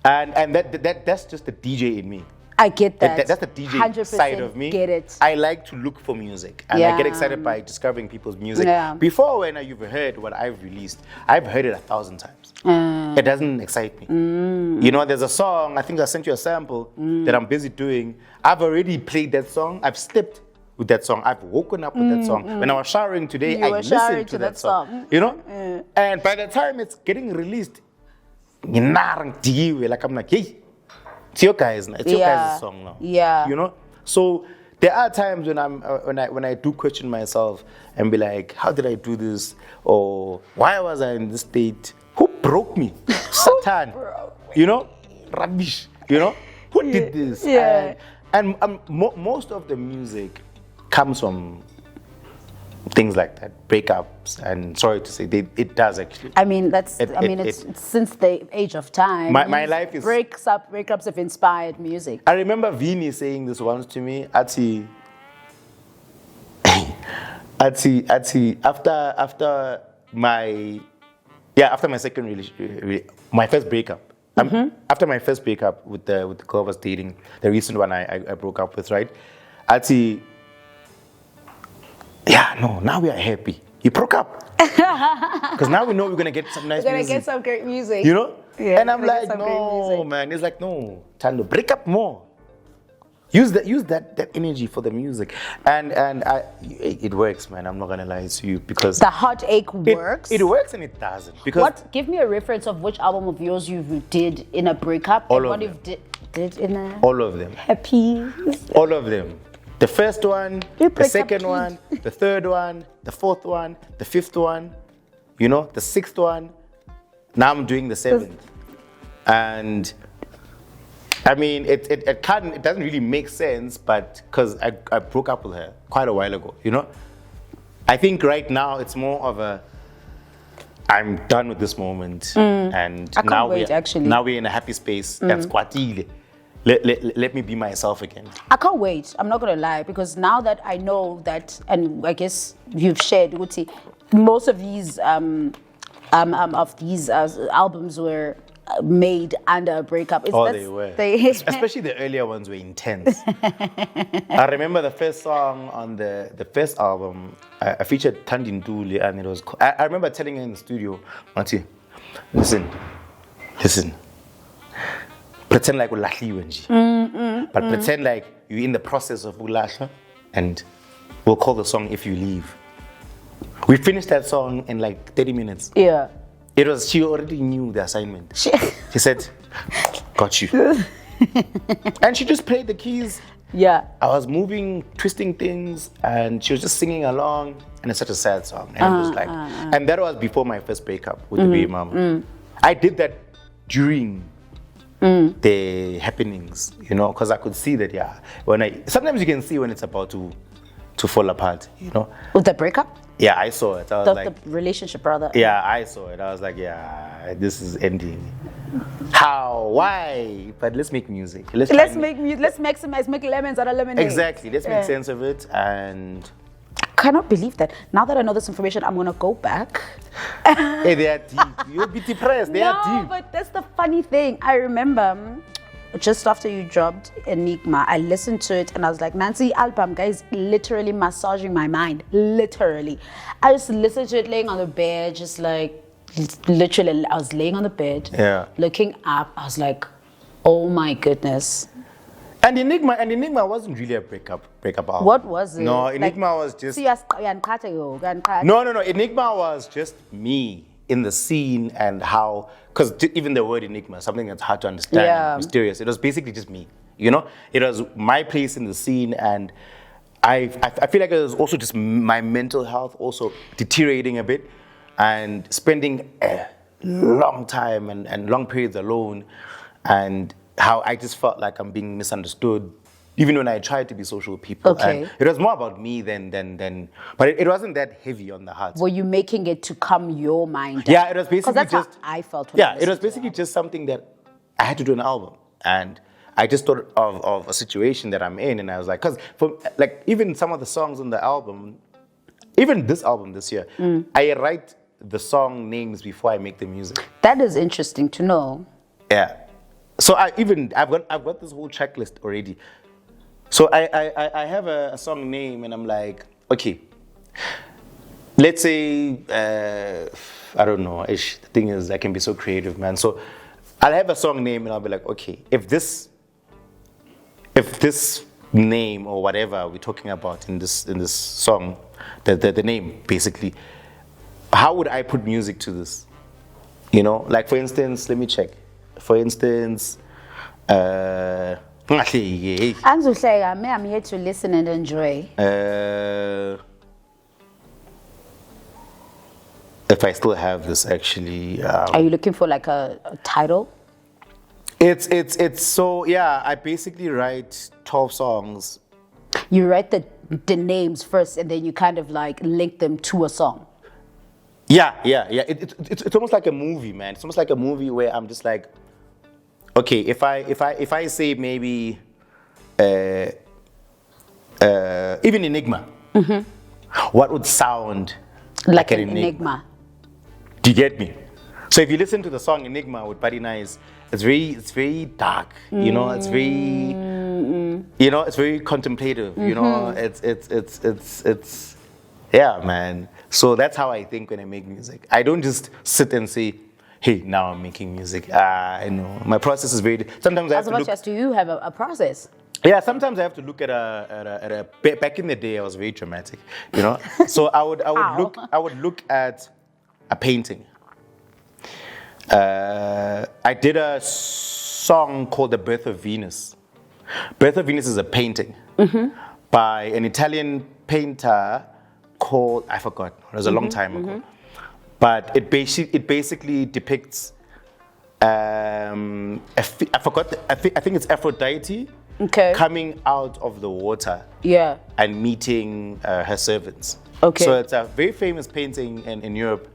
and that's just the DJ in me. I get that. That's the DJ side of me. Get it. I like to look for music, and I get excited by discovering people's music. Before, when you've heard what I've released, I've heard it 1,000 times. It doesn't excite me. You know, there's a song, I think I sent you a sample that I'm busy doing. I've already played that song. I've slept with that song. I've woken up with that song. When I was showering today, I listened to that song. You know? And by the time it's getting released, like I'm like, hey, it's your guys' song now. Yeah. You know? So there are times when I do question myself and be like, how did I do this? Or why was I in this state? Who broke me? Satan. You know? Rubbish. You know? Who did this? Yeah. And most of the music comes from things like that, breakups, and sorry to say, it does actually. I mean, it's since the age of time. My life is... Breakups have inspired music. I remember Vini saying this once to me, Ati, I'd see after my second relationship, my first breakup. After my first breakup with the girl I was dating, the recent one I broke up with, right? I'd see. Yeah, no. Now we are happy. You broke up because now we know we're gonna get some nice. We're gonna music. get some great music. You know? Yeah, and I'm like, no, man. It's like, no, Tando, break up more. Use that energy for the music, and it works, man. I'm not gonna lie to you because the heartache works. It works and it doesn't. Because Give me a reference of which album of yours you did in a breakup. All and of what them. you did in a all of them. happy. All of them. The first one, You the break up second kid. one, the third one, the fourth one, the fifth one, the sixth one. Now I'm doing the seventh. And I mean, it doesn't really make sense, but because I broke up with her quite a while ago, I think right now it's more of a, I'm done with this moment. And I can't wait, actually. Now we're in a happy space. That's kwatile. Let me be myself again. I can't wait. I'm not gonna lie, because now that I know that, and I guess you've shared, Uti, most of these albums were made under a breakup. They were. Especially the earlier ones were intense. I remember the first song on the first album. I featured Tandinduli, and it was. I remember telling her in the studio, Mati, listen. Pretend like ulahliwe nje. But pretend like you're in the process of ulahla, and we'll call the song If You Leave. We finished that song in like 30 minutes. Yeah. She already knew the assignment. She said, got you. And she just played the keys. Yeah. I was moving, twisting things, and she was just singing along, and it's such a sad song. And it was like, and that was before my first breakup with the baby mama. I did that during the happenings, because I could see that, sometimes you can see when it's about to fall apart, With the breakup? Yeah, I saw it. I was like, the relationship, brother. Yeah, I saw it. I was like, yeah, this is ending. How? Why? But let's make music. Let's maximize, make lemons out of lemonade. Exactly. Let's make sense of it. And I cannot believe that. Now that I know this information, I'm gonna go back. Hey, they are deep. You'll be depressed. They are deep. No, but that's the funny thing. I remember just after you dropped Enigma, I listened to it and I was like, Nancy album, guys, literally massaging my mind. Literally. I just listened to it laying on the bed, just like, literally, I was laying on the bed, looking up. I was like, oh my goodness. And Enigma wasn't really a breakup album. What was it? No, Enigma was just... No. Enigma was just me in the scene and how... Because even the word Enigma, something that's hard to understand, and mysterious. It was basically just me, It was my place in the scene, and I feel like it was also just my mental health also deteriorating a bit, and spending a long time and long periods alone, and how I just felt like I'm being misunderstood, even when I tried to be social with people. Okay. And it was more about me than but it wasn't that heavy on the heart. Were you making it to calm your mind down? Yeah, it was basically that's just... how I felt when I it was basically just something that I had to do an album. And I just thought of a situation that I'm in, and I was like, because even some of the songs on the album, even this album this year, I write the song names before I make the music. That is interesting to know. Yeah. So I've got this whole checklist already. So I have a song name, and I'm like, okay, let's say I don't know. The thing is, I can be so creative, man. So I'll have a song name, and I'll be like, okay, if this name or whatever we're talking about in this song, the name basically, how would I put music to this? Like for instance, let me check. For instance, I'm here to listen and enjoy. If I still have this, actually. Are you looking for like a title? It's so, yeah, I basically write 12 songs. You write the names first, and then you kind of like link them to a song. Yeah. It's almost like a movie, man. It's almost like a movie where I'm just like, okay, if I say maybe even Enigma, what would sound Like an Enigma. Do you get me? So if you listen to the song Enigma with Buddy Nice, it's very dark. You know, it's very, you know, it's very contemplative. You know, it's yeah, man. So that's how I think when I make music. I don't just sit and say, hey, now I'm making music. I know my process is very. Sometimes I have to look. Do you have a process? Yeah, sometimes I have to look at a. Back in the day, I was very dramatic, you know. So I would look at a painting. I did a song called "The Birth of Venus." "Birth of Venus" is a painting by an Italian painter called, I forgot. It was a long time ago, but it basically depicts. I think it's Aphrodite. Okay. Coming out of the water, and meeting her servants. Okay. So it's a very famous painting in Europe,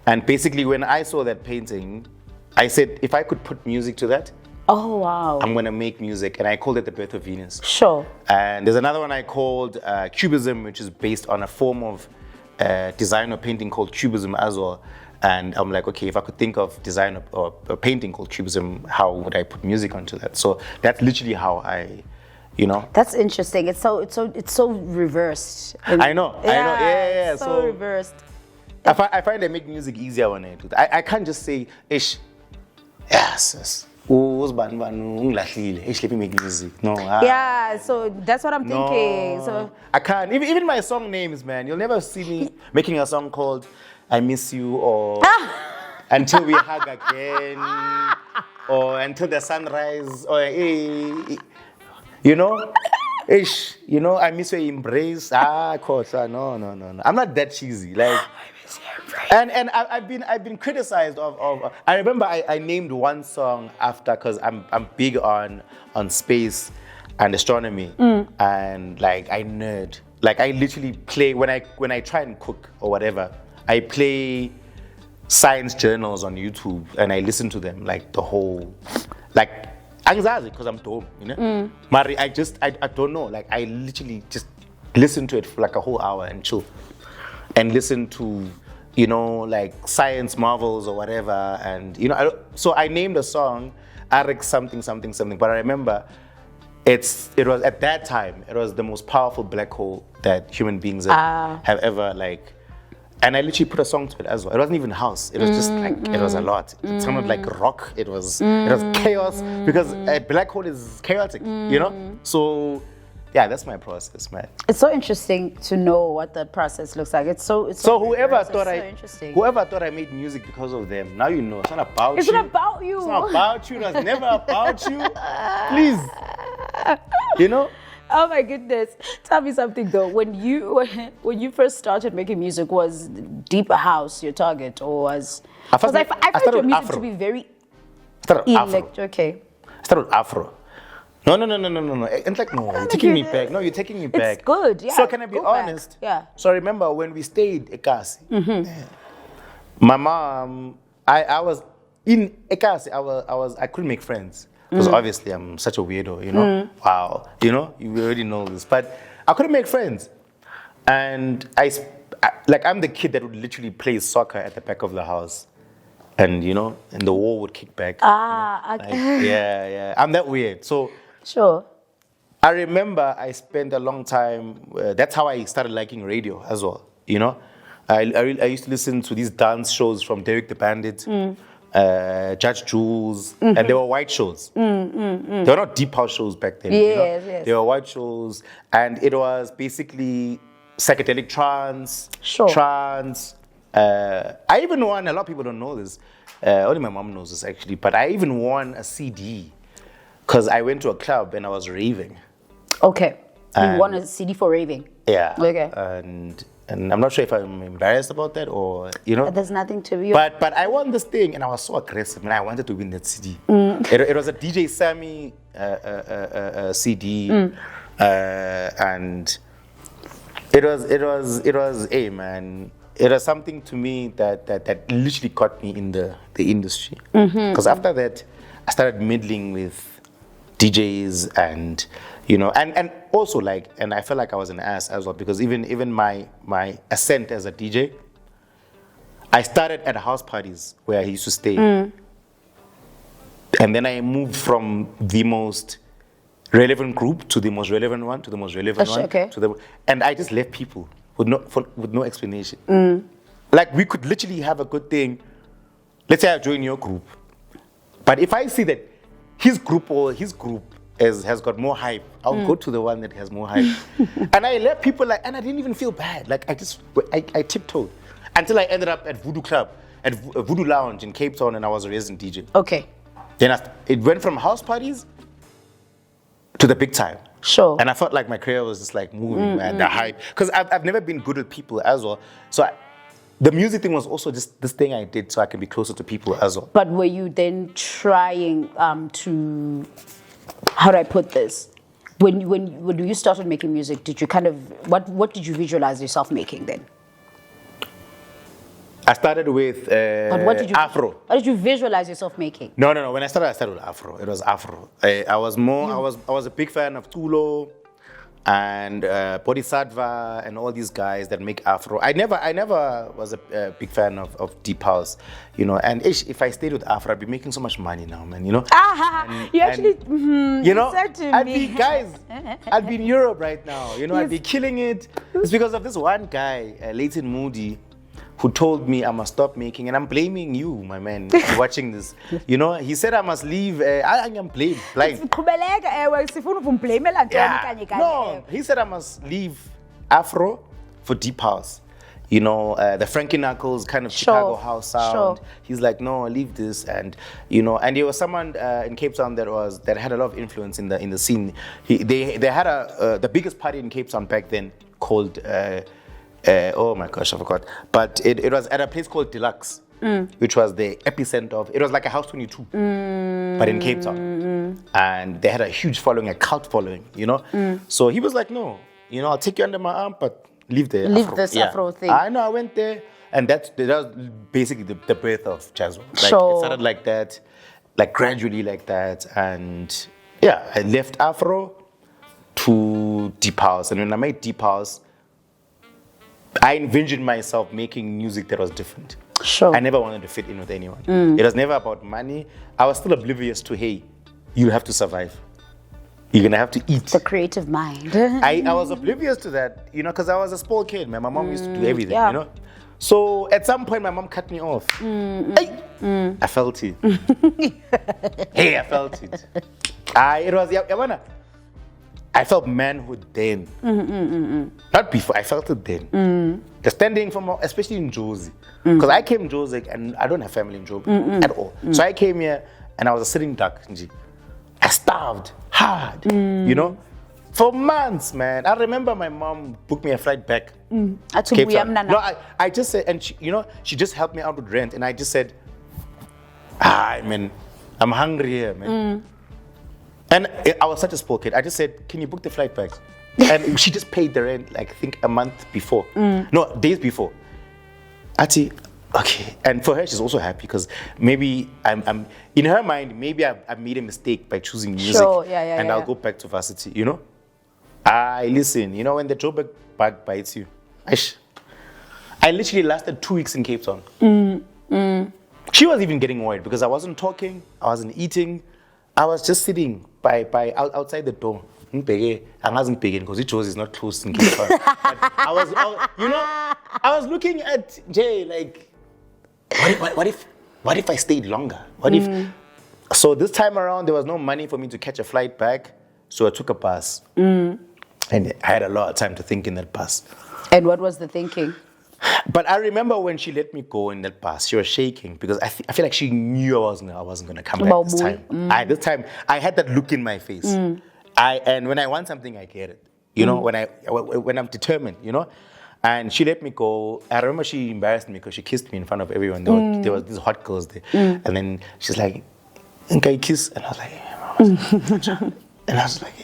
and basically when I saw that painting, I said if I could put music to that, oh wow, I'm gonna make music, and I called it "The Birth of Venus." Sure. And there's another one I called Cubism, which is based on a form of design or painting called Cubism as well. And I'm like, okay, if I could think of design or a painting called Cubism, how would I put music onto that? So that's literally how I, you know. That's interesting. It's so reversed. I know. Yeah. So reversed. I find I make music easier when I do that. I can't just say, ish, yes. Let me make music. No. Yeah, so that's what I'm thinking. No, So I can't. Even my song names, man. You'll never see me making a song called "I Miss You" or "Until We Hug Again" or "Until the Sunrise" or you know, ish. You know, "I Miss Your Embrace." Of course. No. I'm not that cheesy. Like. And I've been criticized of I remember I named one song after, because I'm big on space and astronomy, and like I nerd. Like I literally play when I try and cook or whatever, I play science journals on YouTube and I listen to them like the whole, like anxiety, because I'm dumb, you know. Mari, I don't know. Like I literally just listen to it for like a whole hour and chill, and listen to, you know, like science marvels or whatever. And, you know, so I named a song, Arik something. But I remember it was at that time, it was the most powerful black hole that human beings have ever, like, and I literally put a song to it as well. It wasn't even house. It was just like, it was a lot. It sounded like rock. It was chaos, because a black hole is chaotic, you know? So, yeah, that's my process, man. it's so interesting to know what that process looks like. So whoever thought interesting. whoever thought I made music because of them, now you know it's not about you. It's not about you. It's not about you. It was never about you. Please, you know. Oh my goodness! Tell me something though. When you first started making music, was deeper house your target, or was? Because I find your music Afro. to be very Afro. Okay. I started with Afro. No. And like, no, you're taking me back. No, you're taking me back. It's good, yeah. So can I be Go back. honest? Yeah. So I remember when we stayed Ekasi, my mom, I was in Ekasi. I couldn't make friends because obviously I'm such a weirdo, you know. Wow, you know, you already know this, but I couldn't make friends, and I'm the kid that would literally play soccer at the back of the house. And, you know, and the wall would kick back. Okay. Like, yeah. I'm that weird. So, Sure. I remember I spent a long time, that's how I started liking radio as well, you know. I used to listen to these dance shows from Derek the Bandit, Judge Jules, and they were white shows. They were not deep house shows back then. Yes. They were white shows, and it was basically psychedelic trance, I even won, a lot of people don't know this, only my mom knows this actually, but I even won a CD because I went to a club and I was raving. Okay. You won a CD for raving? Yeah. Okay. And I'm not sure if I'm embarrassed about that or, you know. There's nothing to be. But I won this thing and I was so aggressive and I wanted to win that CD. It was a DJ Sammy CD, and it was, hey man, it was something to me that literally got me in the industry. Because after that, I started middling with DJs and, and also like, and I felt like I was an ass as well, because even my ascent as a DJ, I started at house parties where I used to stay. And then I moved from the most relevant group to the most relevant one, to the most relevant one. Okay. And I just left people with no explanation. Like, we could literally have a good thing. Let's say I join your group. But if I see that his group has got more hype, I'll go to the one that has more hype. And I left people and I didn't even feel bad. Like, I tiptoed until I ended up at Voodoo Club, at Voodoo Lounge in Cape Town, and I was a resident DJ. Okay. Then it went from house parties to the big time. Sure. And I felt like my career was just like moving, man, the hype. Because I've never been good with people as well. So the music thing was also just this thing I did so I can be closer to people as well. But were you then trying to, how do I put this? When you started making music, did you kind of, what did you visualize yourself making then? I started with Afro. What did you visualize yourself making? No. When I started with Afro. It was Afro. I was a big fan of Tulo and Bodhisattva and all these guys that make Afro. I never was a big fan of deep house, And if I stayed with Afro, I'd be making so much money now, man. You actually, I'd be in Europe right now. I'd be killing it. It's because of this one guy, Leighton Moody, who told me I must stop making, and I'm blaming you, my man, watching this. He said I must leave. I am blind. No, he said I must leave Afro for deep house. The Frankie Knuckles kind of Chicago house sound. Sure. He's like, no, leave this, and and there was someone in Cape Town that had a lot of influence in the scene. They had the biggest party in Cape Town back then called. Oh my gosh, I forgot. But it was at a place called Deluxe, which was the epicenter of. It was like a House 22, but in Cape Town, and they had a huge following, a cult following. So he was like, no, I'll take you under my arm, but leave Afro thing. I know. I went there, and that was basically the birth of Jazzuelle. It started like that, like gradually like that, and I left Afro to deep house, and when I made deep house, I envisioned myself making music that was different. Sure. I never wanted to fit in with anyone. It was never about money. I was still oblivious to, hey, you have to survive. You're going to have to eat. The creative mind. I was oblivious to that, because I was a spoiled kid, man. My mom used to do everything, So at some point, my mom cut me off. I felt it. Hey, I felt it. I felt manhood then. Not before, I felt it then. The standing for especially in Jozi. Because I came Jozi and I don't have family in Joburg at all. So I came here and I was a sitting duck. I starved hard, for months, man. I remember my mom booked me a flight back. I just said, and she just helped me out with rent. And I just said, man, I'm hungry here, man. And I was such a spoiled kid. I just said, can you book the flight back? And she just paid the rent, I think a month before. No, days before. Ati, okay. And for her, she's also happy because maybe I'm in her mind, maybe I made a mistake by choosing music. Sure, I'll go back to varsity, listen, when the Joburg bug bites you. I literally lasted 2 weeks in Cape Town. She was even getting worried because I wasn't talking, I wasn't eating. I was just sitting outside the door. I wasn't begging because it was not close in Cape Town. I was looking at Jay like, what if I stayed longer? What if? So this time around, there was no money for me to catch a flight back, so I took a bus, and I had a lot of time to think in that bus. And what was the thinking? But I remember when she let me go in that bus, she was shaking because I feel like she knew I wasn't going to come back this time. This time, I had that look in my face. And when I want something, I get it. When I'm determined, And she let me go. I remember she embarrassed me because she kissed me in front of everyone. There was these hot girls there. And then she's like, "Can I kiss?" And I was like, and I was like,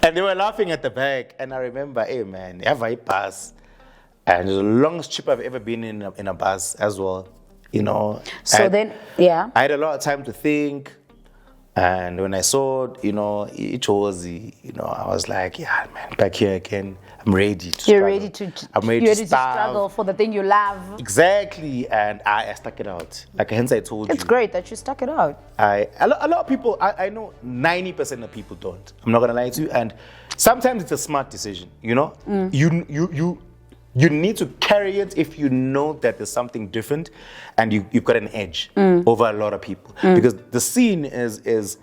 And they were laughing at the back. And I remember, hey man, have I passed? And it was the longest trip I've ever been in a bus as well, So then, yeah. I had a lot of time to think. And when I saw, it was, I was like, yeah, man, back here again. I'm ready to You're struggle. ready to. I'm ready you're to ready to starve. struggle for the thing you love. Exactly, and I stuck it out. Like hence I told you. It's great that you stuck it out. A lot of people, I know 90% of people don't. I'm not gonna lie to you. And sometimes it's a smart decision. You need to carry it if you know that there's something different, and you've got an edge over a lot of people. Because the scene is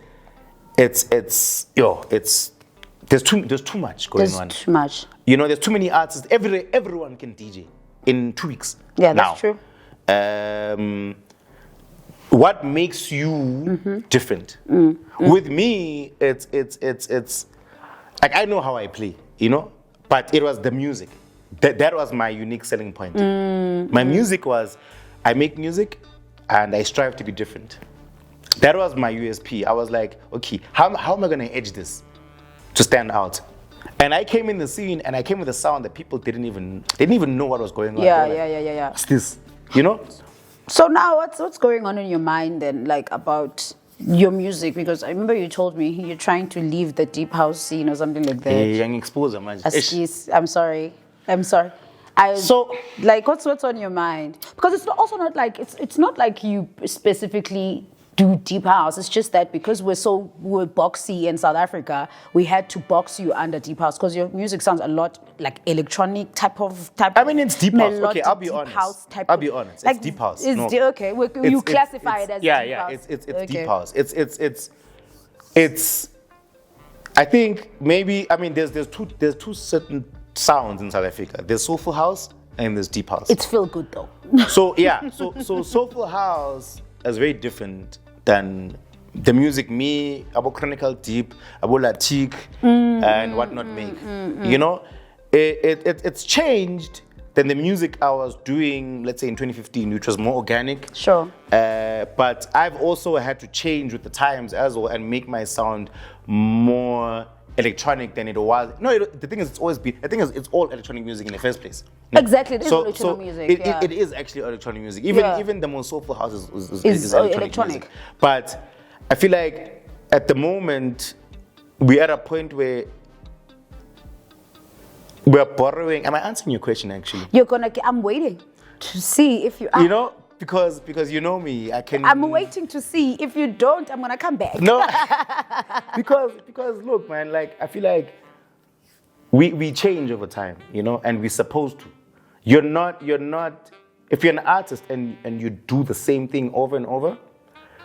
there's too much going on. There's too much. There's too many artists. Everyone can DJ in 2 weeks. Yeah, now. that's true. What makes you different? With me, it's like I know how I play, but it was the music. That was my unique selling point. My music was, I make music and I strive to be different. That was my USP. I was like, okay, how am I gonna edge this to stand out? And I came in the scene and I came with a sound that people didn't even know what was going on. Yeah. What's this? So now what's going on in your mind then, like about your music? Because I remember you told me you're trying to leave the deep house scene or something like that. Young exposure, man. I'm sorry. So like what's on your mind? Because it's also not like it's not like you specifically do deep house. It's just that because we're boxy in South Africa, we had to box you under deep house because your music sounds a lot like electronic type. I mean, it's deep house. Okay, I'll be honest. It's deep house. Okay, you classify it as deep house. It's deep house. It's. I think maybe there's two certain sounds in South Africa. There's soulful house and there's deep house. It's feel good though. So soulful house is very different than the music me, Abo Chronicle Deep, Abo Latik, and whatnot make. It's changed than the music I was doing, let's say in 2015, which was more organic. Sure. But I've also had to change with the times as well and make my sound more electronic than it was. No, the thing is, it's all electronic music in the first place. Exactly, it is electronic music. It is actually electronic music. Even the most soulful house is electronic music. But I feel like at the moment we're at a point where we're borrowing. Am I answering your question actually? I'm waiting to see if you are. Because you know me, I'm waiting to see. If you don't, I'm gonna come back. No, because look, man, like I feel like we change over time, and we're supposed to. You're not. If you're an artist and you do the same thing over and over,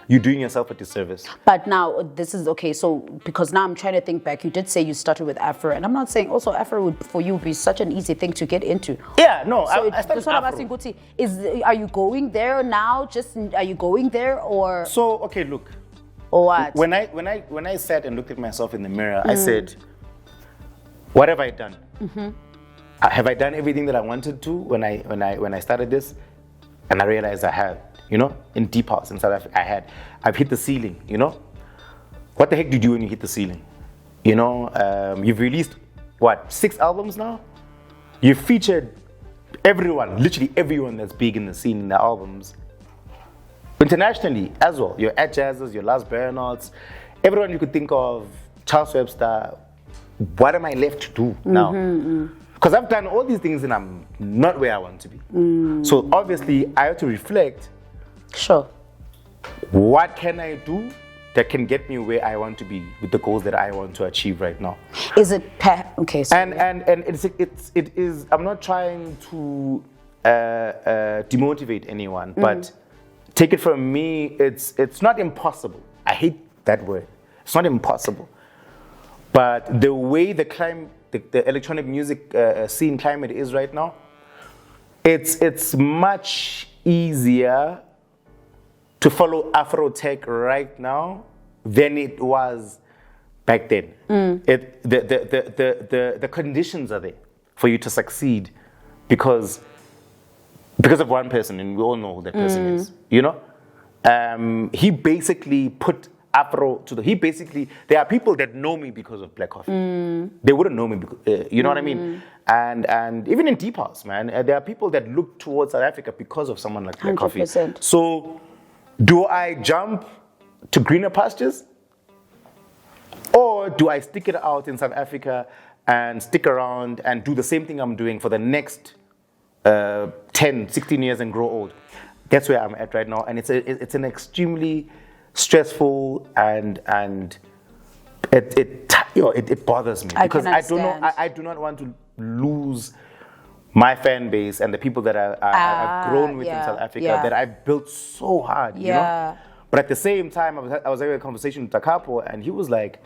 you're doing yourself a disservice. But now this is okay. So because now I'm trying to think back. You did say you started with Afro, and I'm not saying also Afro would for you be such an easy thing to get into. Yeah, no. So I started Afro. Are you going there now? Are you going there or? So okay, look. Or what? When I sat and looked at myself in the mirror, I said, "What have I done? Have I done everything that I wanted to when I started this?" And I realized I have. In deep house in South Africa, I've hit the ceiling, What the heck do you do when you hit the ceiling? You've released, 6 albums now? You've featured everyone, literally everyone that's big in the scene in the albums. Internationally as well, your At Jazzes, your Last Burnouts, everyone you could think of, Charles Webster. What am I left to do now? Because I've done all these things and I'm not where I want to be. So obviously I have to reflect. Sure. What can I do that can get me where I want to be with the goals that I want to achieve right now? Is it okay? Sorry. And it is. I'm not trying to demotivate anyone, but take it from me. It's not impossible. I hate that word. It's not impossible, but the way the electronic music scene climate is right now, it's much easier to follow Afro tech right now than it was back then. The conditions are there for you to succeed because of one person, and we all know who that person is. He basically put Afro to there are people that know me because of Black Coffee. They wouldn't know me because, you know what I mean? And even in Deep House, man, there are people that look towards South Africa because of someone like Black 100%. Coffee. So do I jump to greener pastures? Or do I stick it out in South Africa and stick around and do the same thing I'm doing for the next 10, 16 years and grow old? That's where I'm at right now. And it's an extremely stressful and it bothers me. Because I do not want to lose my fan base and the people that I've grown with in South Africa that I've built so hard, you know? But at the same time, I was having a conversation with Takapo, and he was like,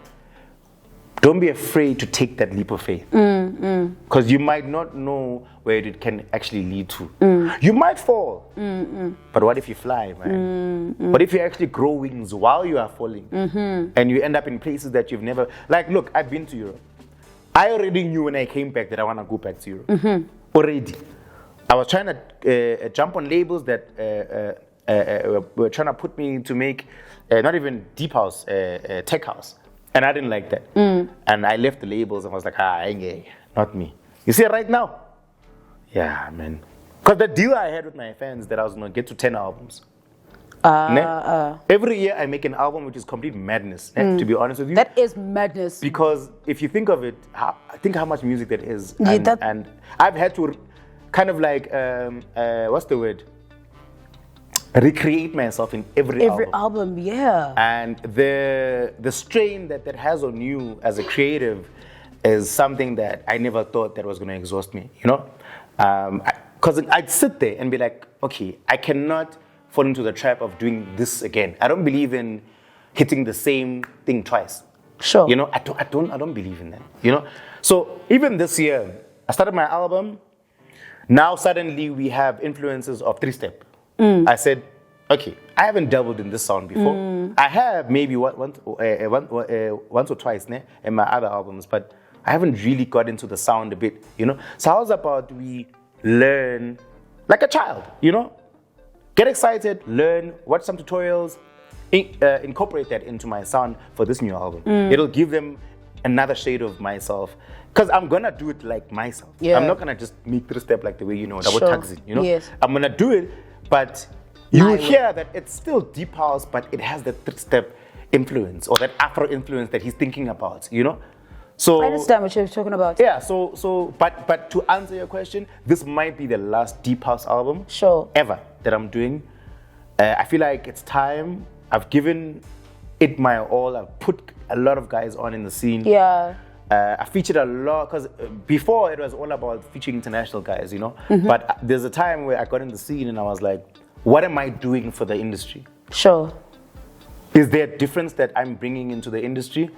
don't be afraid to take that leap of faith. Because you might not know where it can actually lead to. You might fall, but what if you fly, man? What if you actually grow wings while you are falling? And you end up in places that you've never... Like, look, I've been to Europe. I already knew when I came back that I want to go back to Europe. Already. I was trying to jump on labels that were trying to put me to make not even deep house, tech house. And I didn't like that. And I left the labels and I was like, not me. You see, right now, yeah, man. Because the deal I had with my fans that I was going to get to 10 albums. Every year I make an album which is complete madness, to be honest with you. That is madness. Because if you think of it, think how much music that is. And I've had to kind of like, what's the word? Recreate myself in every album. And the strain that has on you as a creative is something that I never thought that was going to exhaust me, you know? Because I'd sit there and be like, okay, I cannot fall into the trap of doing this again. I don't believe in hitting the same thing twice. Sure. You know, I don't believe in that, you know? So even this year, I started my album. Now suddenly we have influences of 3-step. I said, okay, I haven't dabbled in this sound before. I have maybe once or twice in my other albums, but I haven't really got into the sound a bit, you know? So how's about we learn like a child, you know? Get excited, learn, watch some tutorials, incorporate that into my sound for this new album. It'll give them another shade of myself. Because I'm going to do it like myself. I'm not going to just make 3-step like the way you know, double taxi, you know? I'm going to do it, but you will hear that it's still deep house, but it has that 3-step influence or that Afro influence that he's thinking about, you know? So I understand what you're talking about. Yeah, but to answer your question, this might be the last deep house album ever that I'm doing. I feel like it's time. I've given it my all. I've put a lot of guys on in the scene. I featured a lot, because before it was all about featuring international guys, you know? But there's a time where I got in the scene and I was like, what am I doing for the industry? Is there a difference that I'm bringing into the industry?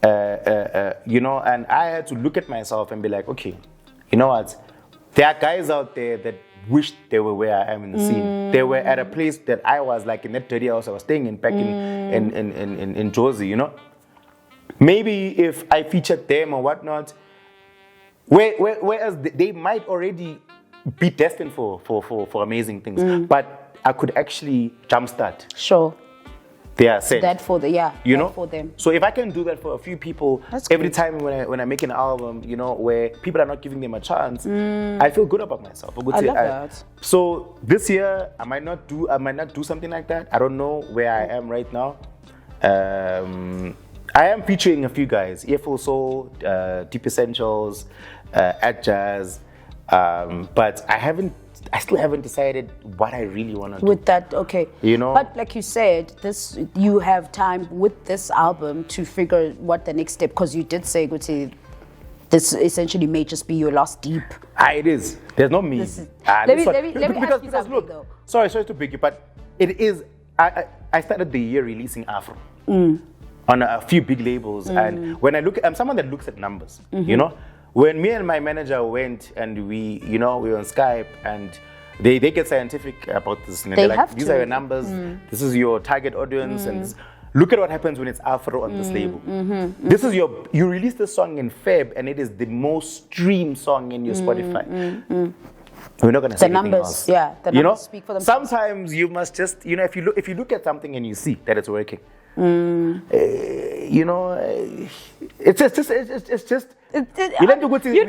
You know, and I had to look at myself and be like, okay, you know what? There are guys out there that wish they were where I am in the scene. They were at a place that I was, like in that dirty house I was staying in back in Jersey, you know? Maybe if I featured them or whatnot, whereas they might already be destined for amazing things, but I could actually jumpstart. They are set. That for the you know, for them. So if I can do that for a few people, every time when I make an album, you know, where people are not giving them a chance, I feel good about myself. I love that. So this year I might not do something like that. I don't know where I am right now. I am featuring a few guys: Earful Soul, Deep Essentials, At Jazz, but I still haven't decided what I really want to do. With that, okay. You know? But like you said, you have time with this album to figure what the next step, because you did say, Guti, this essentially may just be your last deep. It is. There's no me. Let me ask you something, look, though. Sorry to pick you, but it is, I started the year releasing Afro on a few big labels. And when I look, I'm someone that looks at numbers, you know? When me and my manager went and we were on Skype, and they get scientific about this. And they're like, these are your numbers, this is your target audience, and look at what happens when it's Afro on this label. This is you release this song in Feb, and it is the most streamed song in your Spotify. We're not going to say anything else. The numbers speak for themselves. Sometimes you must just, you know, if you look at something and you see that it's working, you know, it's just. You'd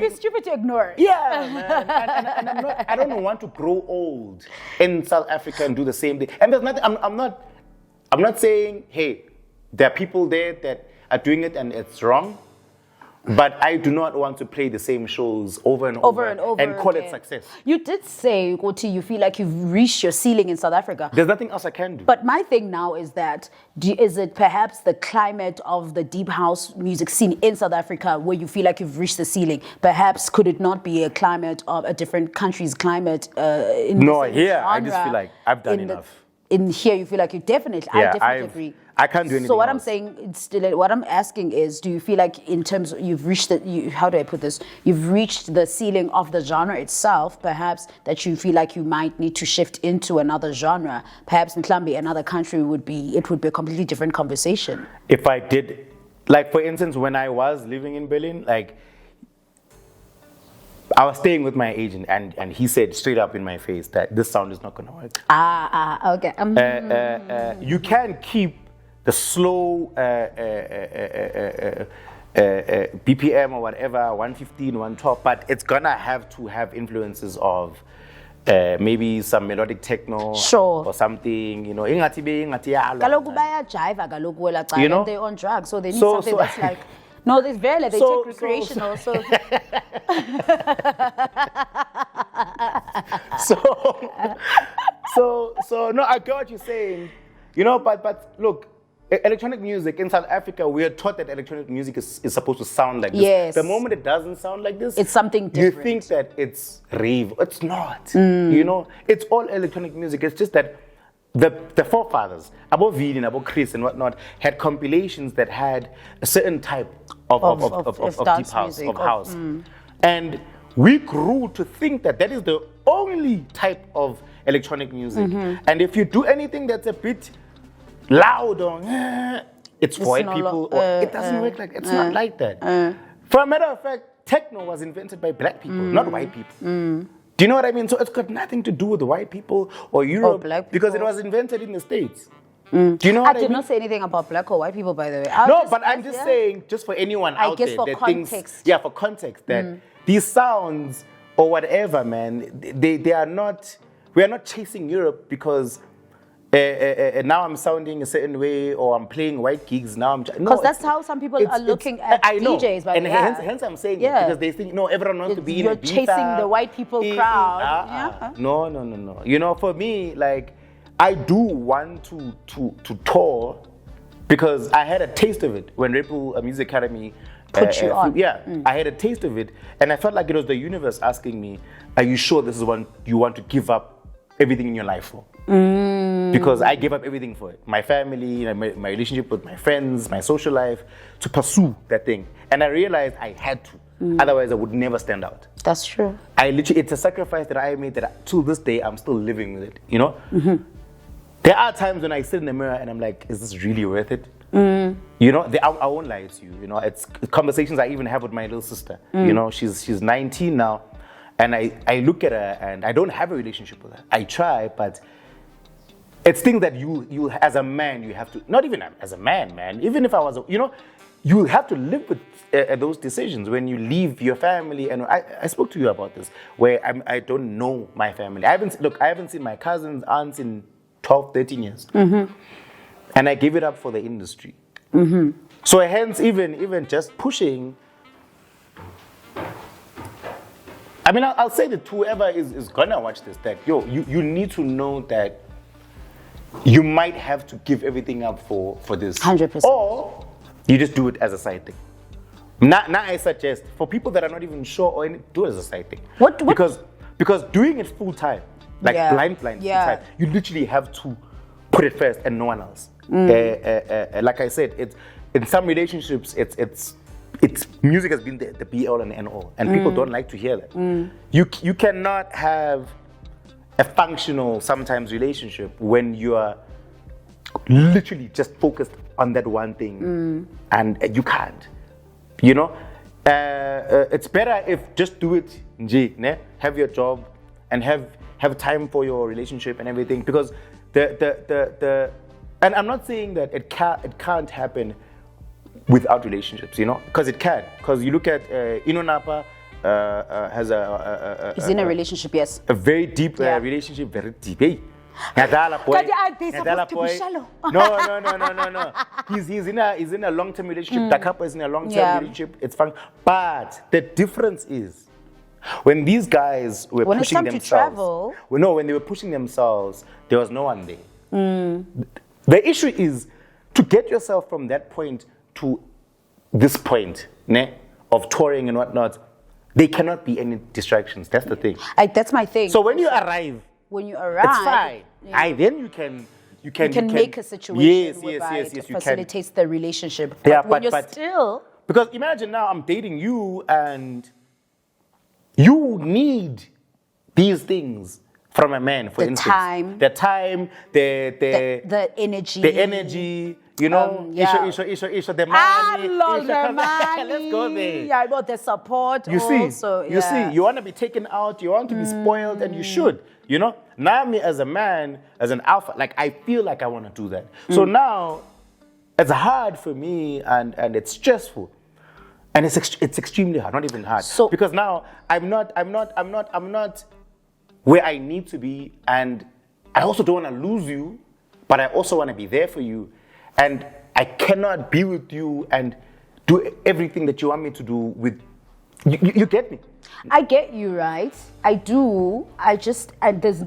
be stupid to ignore it. Yeah, man. And I don't want to grow old in South Africa and do the same thing. And there's nothing. I'm not saying, hey, there are people there that are doing it and it's wrong. But I do not want to play the same shows over and over and call it success. You did say, Koti, you feel like you've reached your ceiling in South Africa. There's nothing else I can do. But my thing now is that, is it perhaps the climate of the deep house music scene in South Africa where you feel like you've reached the ceiling? Perhaps could it not be a climate of a different country's climate? Here I just feel like I've done enough. In here, you feel like you definitely, I definitely agree. I can't do anything So what else. I'm saying, it's still, what I'm asking is, do you feel like in terms of, you've reached how do I put this? You've reached the ceiling of the genre itself, perhaps that you feel like you might need to shift into another genre. Perhaps in Mklambi, another country would be a completely different conversation. If I did, like for instance, when I was living in Berlin, like I was staying with my agent and he said straight up in my face that this sound is not going to work. Okay. You can keep the slow BPM or whatever, 115, 112, but it's gonna have to have influences of maybe some melodic techno or something, you know. Kaloku bayajiva kaloku wela cha, You know? and they're on drugs, so they need So- something so- that's like, no, they take recreational, so So no, I get what you're saying, you know, but look, electronic music in South Africa, we are taught that electronic music is supposed to sound like this. Yes. The moment it doesn't sound like this, it's something different. You think that it's rave. It's not. You know, it's all electronic music. It's just that the forefathers, Abo Vidi and Abo Chris and whatnot, had compilations that had a certain type of deep house, music, of house. And we grew to think that that is the only type of electronic music. And if you do anything that's a bit loud or it's for white people, or it doesn't work like it's not like that. For a matter of fact, techno was invented by black people, not white people. Do you know what I mean? So it's got nothing to do with the white people or Europe, black because it people. was invented in the States. Do you know what I mean? I did not say anything about black or white people, by the way. I'm just saying, just for anyone out guess there, for that context. thinks, for context, that these sounds or whatever, man, they are not. We are not chasing Europe because now I'm sounding a certain way or I'm playing white gigs now. Because that's how some people are looking at DJs. By the way. Hence I'm saying it, because they think, no, everyone wants to be in a You're chasing the white people crowd. No. You know, for me, like, I do want to tour because I had a taste of it when Red Bull Music Academy put you on. I had a taste of it, and I felt like it was the universe asking me, "Are you sure this is one you want to give up everything in your life for?" Because I gave up everything for it. My family, my relationship with my friends, my social life, to pursue that thing. And I realized I had to. Otherwise, I would never stand out. That's true. It's a sacrifice that I made that to this day, I'm still living with it, you know? There are times when I sit in the mirror and I'm like, is this really worth it? You know, I won't lie to you. You know, it's conversations I even have with my little sister. You know, she's 19 now. And I look at her and I don't have a relationship with her. I try, but it's things that you as a man, you have to, not even as a man, even if I was, you have to live with those decisions when you leave your family. And I spoke to you about this, where I don't know my family. I haven't seen my cousins, aunts in 12, 13 years. And I gave it up for the industry. So hence, even just pushing, I mean, I'll say that whoever is gonna watch this, that you need to know that you might have to give everything up for this. 100%. Or you just do it as a side thing. Now I suggest for people that are not even sure or do it as a side thing. What? Because doing it full time, like blind full time, you literally have to put it first and no one else. Like I said, it's in some relationships, it's music has been the be all and end all, and people don't like to hear that. You cannot have a functional sometimes relationship when you are literally just focused on that one thing, and you can't. You know, it's better if just do it, have your job, and have time for your relationship and everything, because and I'm not saying that it can't happen without relationships, you know, because it can. Because you look at Inonapa has he's in a relationship, yes. A very deep relationship, very deep. Hey? Ngadala boy. Kanti are they Ngadala supposed to be shallow? No. He's in a long-term relationship. The couple is in a long-term Yeah. relationship. It's fun. But the difference is when these guys were When it's pushing time to themselves. travel. When they were pushing themselves, there was no one there. The issue is to get yourself from that point to this point, ne, of touring and whatnot. There cannot be any distractions. That's the thing. That's my thing. So when you arrive, it's fine. yeah. Then you can make a situation yes, it you can. facilitates the relationship. Yeah, when you're but still because imagine now I'm dating you and you need these things from a man, for The instance. time. The energy, you know, yeah. Isha, the money. Lord, the money. Let's go there. Yeah, about the support You see, also. you want to be taken out, you want to be spoiled, and you should, you know. Now me as a man, as an alpha, like I feel like I want to do that. So now, it's hard for me, and it's stressful, and it's extremely hard, not even hard. So because now I'm not where I need to be, and I also don't want to lose you, but I also want to be there for you, and I cannot be with you and do everything that you want me to do with. You get me? I get you, right? I do. I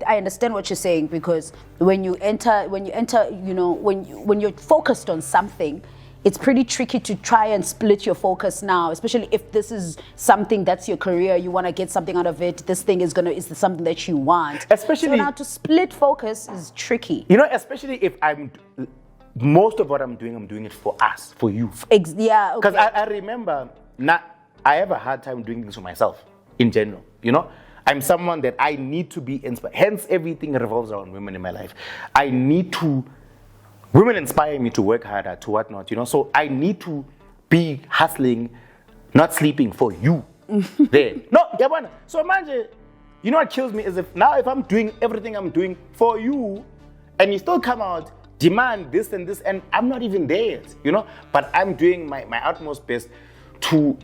understand what you're saying, because when you enter, you know, when you're focused on something, it's pretty tricky to try and split your focus now, especially if this is something that's your career, you want to get something out of it. This thing is something that you want. Especially so now to split focus is tricky. You know, especially if most of what I'm doing it for us, for you. Yeah. Because okay. I remember, I have a hard time doing things for myself in general. You know, I'm someone that I need to be inspired. Hence, everything revolves around women in my life. Women inspire me to work harder, to whatnot, you know. So I need to be hustling, not sleeping for you. There. No, yeah, so imagine, you know what kills me is if I'm doing everything I'm doing for you, and you still come out, demand this and this, and I'm not even there yet, you know. But I'm doing my utmost best to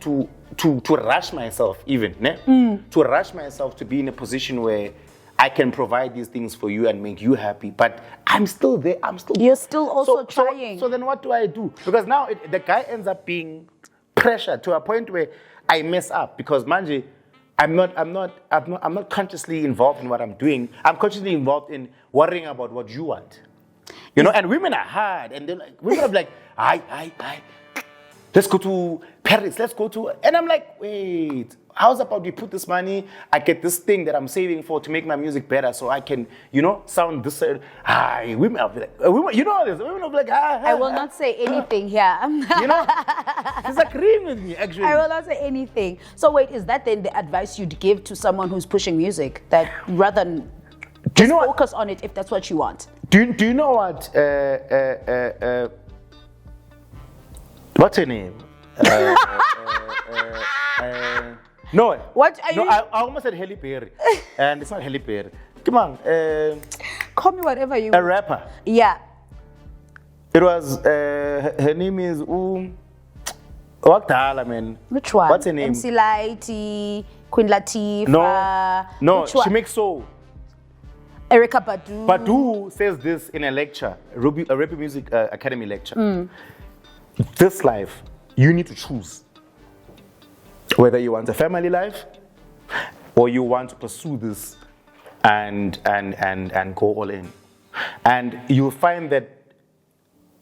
rush myself even, ne? To rush myself to be in a position where I can provide these things for you and make you happy, but I'm still there. You're still also trying. So then what do I do? Because now the guy ends up being pressured to a point where I mess up, because manji, I'm not consciously involved in what I'm doing. I'm consciously involved in worrying about what you want. You know, and women are hard, and they're like, women are like, I, let's go to Paris, and I'm like, wait, how's about we put this money, I get this thing that I'm saving for to make my music better so I can, you know, sound this, women are like, you know this, women are like, I will not say anything here. You know, she's agreeing with me, actually. I will not say anything. So wait, is that then the advice you'd give to someone who's pushing music, that rather than focus on it if that's what you want? Do you know what, what's her name? No. What are you? I almost said Halle Berry, and it's not Halle Berry. Come on. Call me whatever you. A rapper. Yeah. It was. Her name is Wakdala, man. Which one? What's her name? MC Lighty, Queen Latifah. No. She makes soul. Erykah Badu. Badu says this in a lecture, a Rap Music Academy lecture. This life, you need to choose whether you want a family life or you want to pursue this and go all in. And you'll find that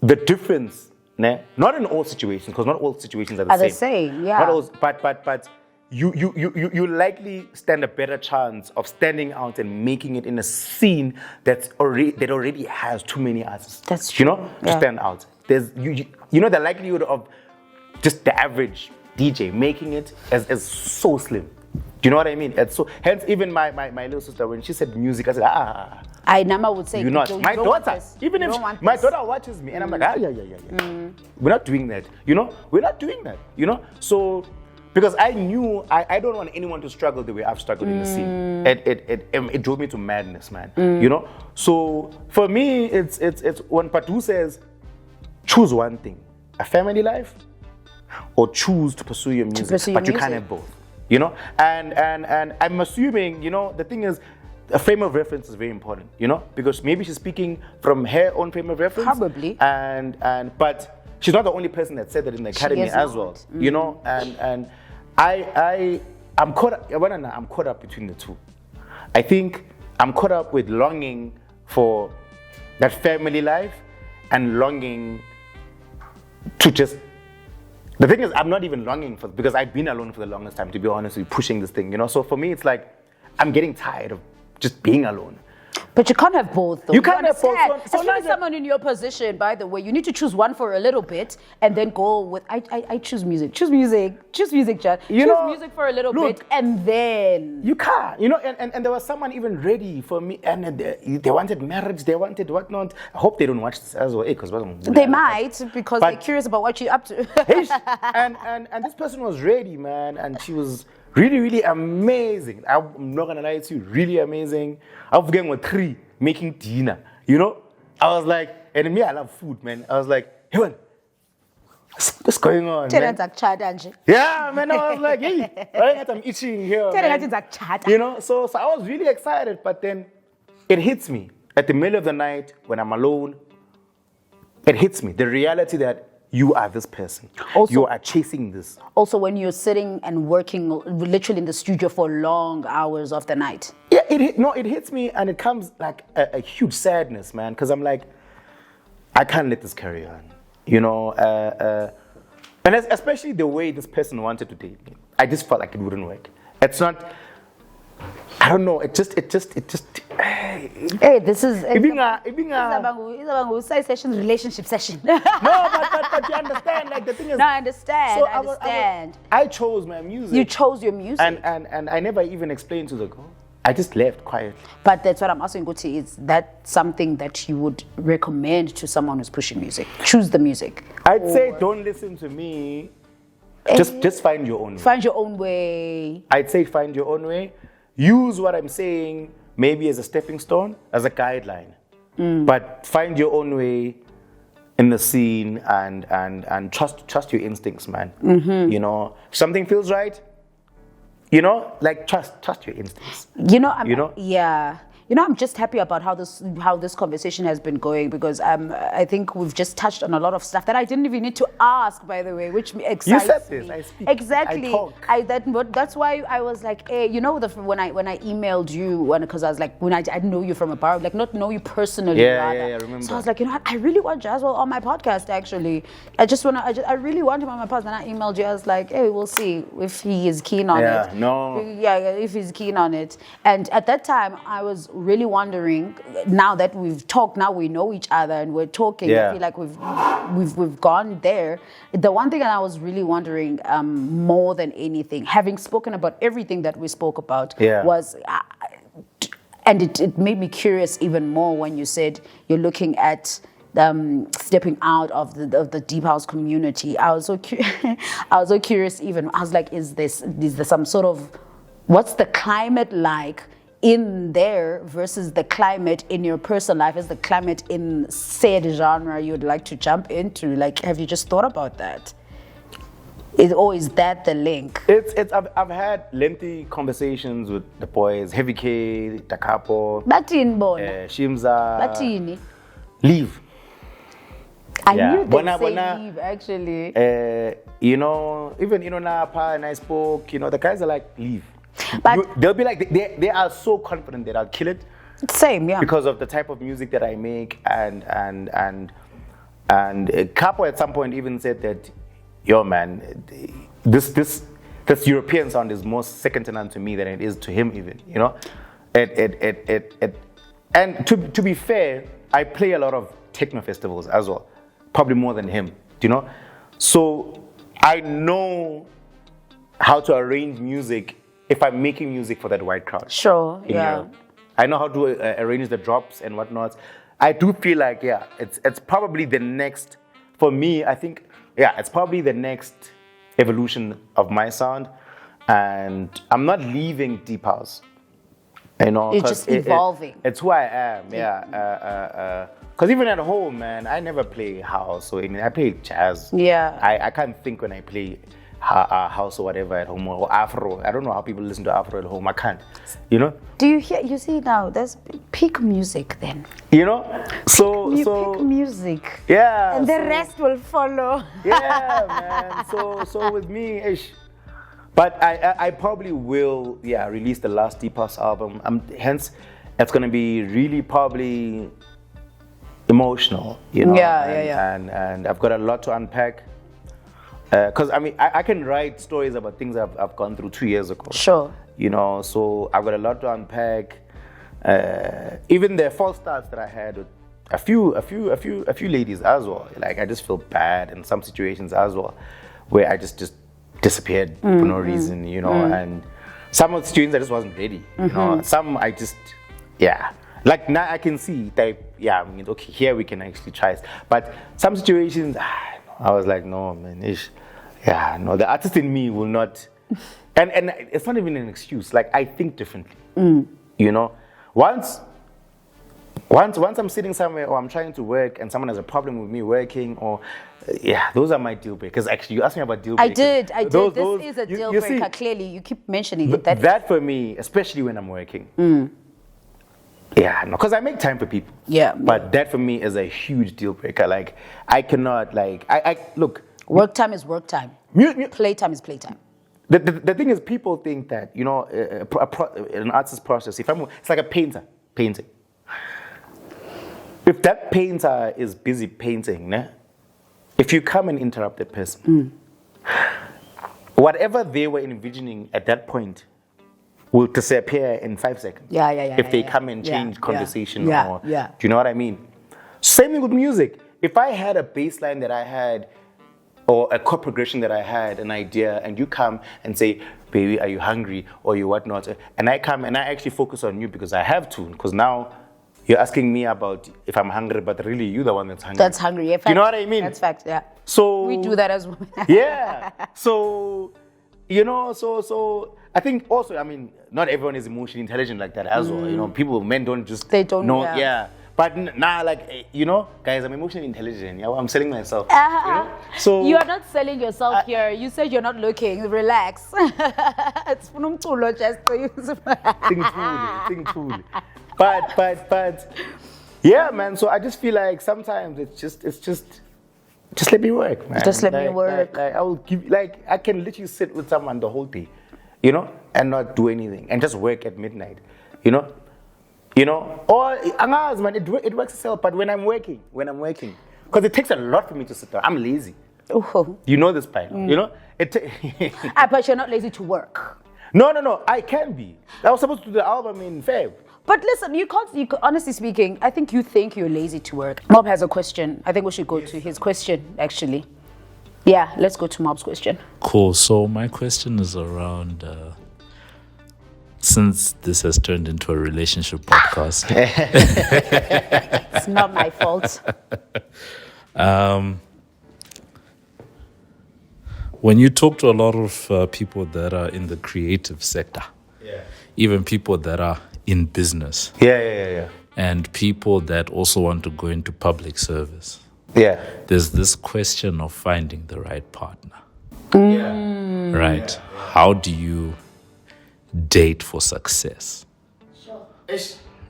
the difference, not in all situations, because not all situations are the same. Yeah. Not all, but you likely stand a better chance of standing out and making it in a scene that already has too many artists. That's true. You know, to stand out. There's you know the likelihood of just the average DJ making it is so slim. Do you know what I mean? It's so hence even my little sister, when she said music, I said I Nama would say you're not. My daughter, even if my daughter watches me and I'm like yeah. We're not doing that. You know, we're not doing that. You know, so because I knew I don't want anyone to struggle the way I've struggled in the scene. It drove me to madness, man. You know, so for me it's when Patu says choose one thing, a family life, or choose to pursue your music, but you can't have both. You know, and I'm assuming, you know, the thing is, a frame of reference is very important, you know, because maybe she's speaking from her own frame of reference. Probably. But she's not the only person that said that in the academy as well, you know, and I'm caught up between the two. I think I'm caught up with longing for that family life and longing to just. The thing is, I'm not even longing for, because I've been alone for the longest time, to be honest with you, pushing this thing, you know. So for me, it's like I'm getting tired of just being alone. But you can't have both, though. You can't have both. Especially someone in your position, by the way. You need to choose one for a little bit and then go with, I choose music. Choose music, Chad. Choose music for a little bit and then. You can't, you know, and there was someone even ready for me, and they wanted marriage, they wanted whatnot. I hope they don't watch this as well, because they might, because they're curious about what you're up to. and this person was ready, man, and she was really, really amazing. I'm not gonna lie to you, really amazing. I was getting with 3 making dinner, you know. I was like, and me, I love food, man. I was like, hey, man, what's going on, man? Yeah, man. I was like, hey, I'm itching here, man. You know, so I was really excited, but then it hits me at the middle of the night when I'm alone. It hits me, the reality that you are this person. Also, you are chasing this. Also, when you're sitting and working literally in the studio for long hours of the night. Yeah, it hits me, and it comes like a huge sadness, man, because I'm like, I can't let this carry on, you know. And especially the way this person wanted to date me, I just felt like it wouldn't work. It's not. I don't know. It just. Hey, this is. It's a session, relationship session. No, but you understand. Like the thing is. No, I understand. So I understand. I chose my music. You chose your music. And I never even explained to the girl. I just left quietly. But that's what I'm asking, Guti. Is that something that you would recommend to someone who's pushing music? Choose the music. I'd say don't listen to me. Just find your own way. Find your own way. I'd say find your own way. Use what I'm saying maybe as a stepping stone, as a guideline. But find your own way in the scene and trust your instincts, man. You know, if something feels right, you know, like trust your instincts. Yeah. You know, I'm just happy about how this conversation has been going, because I think we've just touched on a lot of stuff that I didn't even need to ask, by the way, which excites me. You said this, I speak. Exactly. I talk. That's why I was like, hey, you know, when I emailed you, because I was like, when I didn't know you from a bar, like not know you personally. Yeah, I remember. So I was like, you know what, I really want Jazzuelle on my podcast, actually. I really want him on my podcast. And I emailed you, I was like, hey, we'll see if he is keen on it. If he's keen on it. And at that time, I was really wondering, now that we've talked, now we know each other and we're talking, I feel like we've gone there. The one thing that I was really wondering, more than anything, having spoken about everything that we spoke about, was, and it made me curious even more when you said you're looking at stepping out of the deep house community. I was so curious even. I was like, is there some sort of, what's the climate like in there versus the climate in your personal life? Is the climate in said genre you'd like to jump into? Like, have you just thought about that? Or is that the link? I've had lengthy conversations with the boys, Heavy K, Takapo, Shimza. Batini. Leave. I knew they'd say leave, actually. You know, even Napa and I spoke, you know, the guys are like, leave. But they'll be like, they are so confident that I'll kill it. Same, yeah. Because of the type of music that I make, and Capo at some point even said that, yo man, this European sound is more second to none to me than it is to him even, you know. And to be fair, I play a lot of techno festivals as well, probably more than him, you know. So I know how to arrange music if I'm making music for that white crowd. Sure, yeah. Europe. I know how to arrange the drops and whatnot. I do feel like, it's probably the next, for me, I think, it's probably the next evolution of my sound. And I'm not leaving Deep House. You know, it's just evolving. It's who I am, because even at home, man, I never play house. So I play jazz. Yeah. I can't think when I play house or whatever at home, or Afro. I don't know how people listen to Afro at home. I can't, you know. Do you hear? You see now, there's peak music then. You know, so Pick music. yeah, And the so- rest will follow. yeah, man. So with me, but I probably will, release the last D-Pulse album. Hence, it's gonna be really probably emotional, you know. Yeah. And I've got a lot to unpack. Because I mean, I can write stories about things I've gone through 2 years ago. Sure. You know, so I've got a lot to unpack. Even the false starts that I had with a few ladies as well. Like, I just feel bad in some situations as well, where I just disappeared for no reason, you know. And some of the situations I just wasn't ready, you know. Some I just, like now I can see that, I mean, okay, here we can actually try it. But some situations, I was like, no, man, no, the artist in me will not. And it's not even an excuse. Like, I think differently. You know, once I'm sitting somewhere or I'm trying to work and someone has a problem with me working, or those are my deal breakers. Actually, you asked me about deal breakers. I did. This is a deal breaker. See, clearly, you keep mentioning it. That for me, especially when I'm working. Because I make time for people. Yeah. But that for me is a huge deal breaker. Like, I cannot, like, I look. Work time is work time. Playtime is playtime. The thing is, people think that, you know, an artist's process, it's like a painter painting. If that painter is busy painting, if you come and interrupt that person, whatever they were envisioning at that point will disappear in 5 seconds. If they come and change conversation, or do you know what I mean? Same thing with music. If I had a bass line that I had, or a chord progression that I had, an idea, and you come and say, baby, are you hungry, or you whatnot, and I come and I actually focus on you because I have to, because now you're asking me about if I'm hungry, but really you're the one that's hungry. That's hungry. Yeah, do you know what I mean? That's fact, yeah. So we do that as well. So, you know, so I think also, I mean, not everyone is emotionally intelligent like that as well. You know, men don't just know. But now, like, you know, guys, I'm emotionally intelligent. I'm selling myself. You know? So you are not selling yourself here. You said you're not looking. Relax. It's think truly. But yeah, man. So I just feel like sometimes it's just let me work, man. Just let me work. Like I will give, like, I can literally sit with someone the whole day, you know, and not do anything, and just work at midnight, you know, or man, it works itself. But when I'm working, because it takes a lot for me to sit down. I'm lazy. Oh. You know this by now, you know. But you're not lazy to work. No. I can be. I was supposed to do the album in Feb. But listen, you honestly speaking, I think you think you're lazy to work. Mob has a question. I think we should go to his question, actually. Yeah, let's go to Mob's question. Cool. So my question is around, since this has turned into a relationship podcast. It's not my fault. When you talk to a lot of people that are in the creative sector, even people that are in business, and people that also want to go into public service, there's this question of finding the right partner. Right? How do you date for success?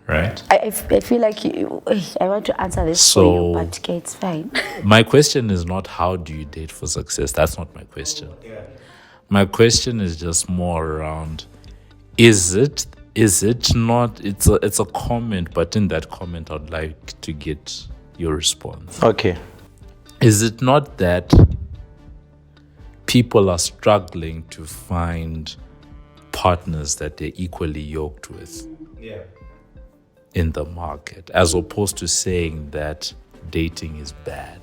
Right? I feel like I want to answer this for you, but okay, it's fine. My question is not how do you date for success. That's not my question. My question is just more around, is it not, it's a comment, but in that comment I'd like to get your response. Okay. Is it not that people are struggling to find partners that they're equally yoked with in the market, as opposed to saying that dating is bad?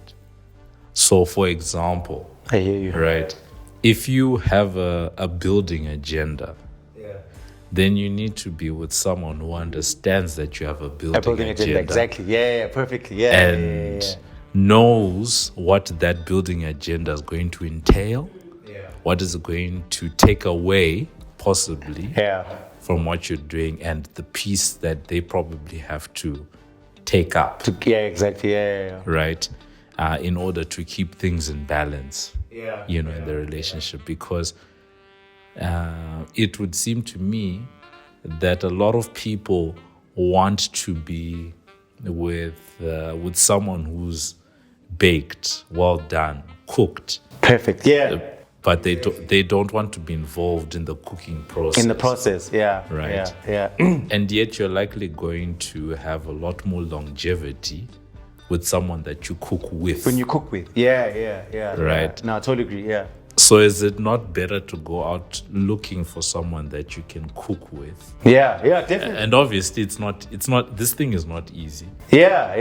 So, for example, I hear you. Right? If you have a building agenda, then you need to be with someone who understands that you have a building agenda. Exactly. Perfectly. And knows what that building agenda is going to entail. What is it going to take away, possibly, from what you're doing, and the piece that they probably have to take up. Exactly. Right? In order to keep things in balance. in the relationship, because it would seem to me that a lot of people want to be with someone who's baked, well done, cooked, perfect, but they don't want to be involved in the cooking process. In the process, right? Yeah. And yet you're likely going to have a lot more longevity with someone that you cook with. When you cook with, yeah. Right. No, I totally agree. Yeah. So is it not better to go out looking for someone that you can cook with? Yeah, definitely. And obviously it's not this thing is not easy. Yeah.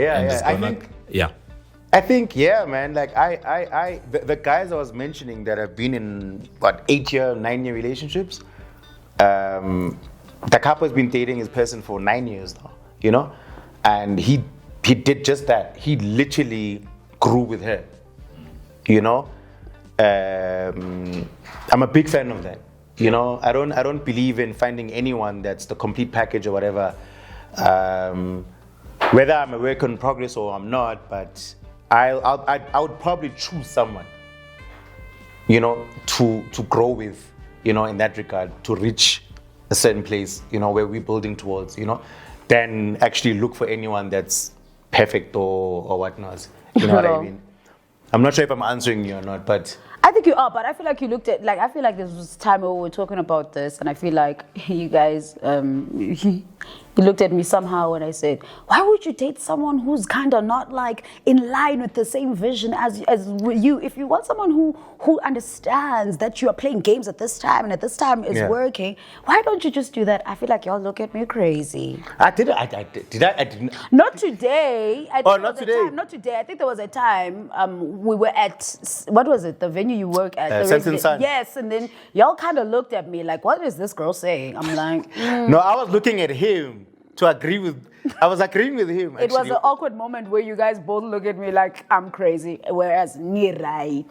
I think, man, like the guys I was mentioning that have been in 8-year, 9-year relationships, the couple has been dating his person for 9 years now, and he did just that. He literally grew with her, I'm a big fan of that. I don't believe in finding anyone that's the complete package or whatever. Whether I'm a work in progress or I'm not, but I would probably choose someone, to grow with, in that regard, to reach a certain place, where we're building towards, than actually look for anyone that's perfect or whatnot. You know what I mean? I'm not sure if I'm answering you or not, but I think you are, but I feel like you looked at, I feel like there was a time where we were talking about this, and I feel like you guys, you looked at me somehow when I said, why would you date someone who's kind of not in line with the same vision as you? If you want someone who understands that you are playing games at this time and at this time is working, why don't you just do that? I feel like y'all look at me crazy. I didn't. Not today. Not today. Not today. I think there was a time we were at, what was it? The venue you work at? Sun. Yes, and then y'all kind of looked at me like, what is this girl saying? I'm like, No, I was looking at him to agree with. I was agreeing with him. It was an awkward moment where you guys both look at me like I'm crazy, whereas me right.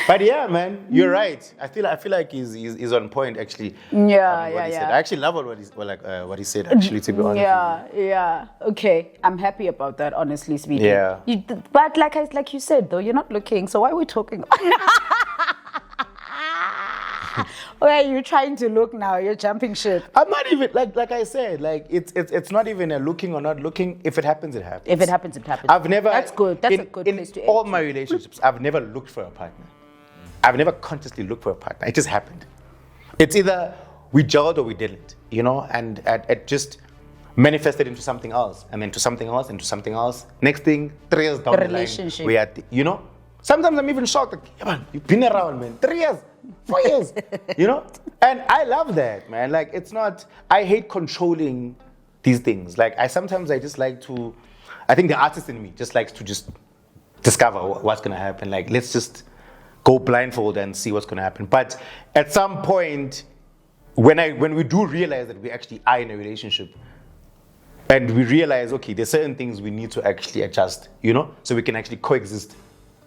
But yeah, man, you're right. I feel like he's on point actually. Yeah. I actually love what he said actually, to be honest. Yeah. Okay, I'm happy about that, honestly speaking. Yeah. But like you said though, you're not looking. So why are we talking? Where are you trying to look now? You're jumping ship. I'm not even like I said. It's not even a looking or not looking. If it happens, it happens. If it happens, it happens. I've never. That's good. That's a good place to end. In all my relationships, I've never looked for a partner. I've never consciously looked for a partner. It just happened. It's either we gelled or we didn't, and it just manifested into something else, and then to something else, and to something else. Next thing, 3 years down the line, we had, Sometimes I'm even shocked. Like, yeah, man, you've been around, man. 3 years, 4 years, And I love that, man. It's not. I hate controlling these things. I just like to. I think the artist in me just likes to just discover what's gonna happen. Let's just go blindfold and see what's gonna happen. But at some point, when we do realize that we actually are in a relationship, and we realize, okay, there's certain things we need to actually adjust, so we can actually coexist.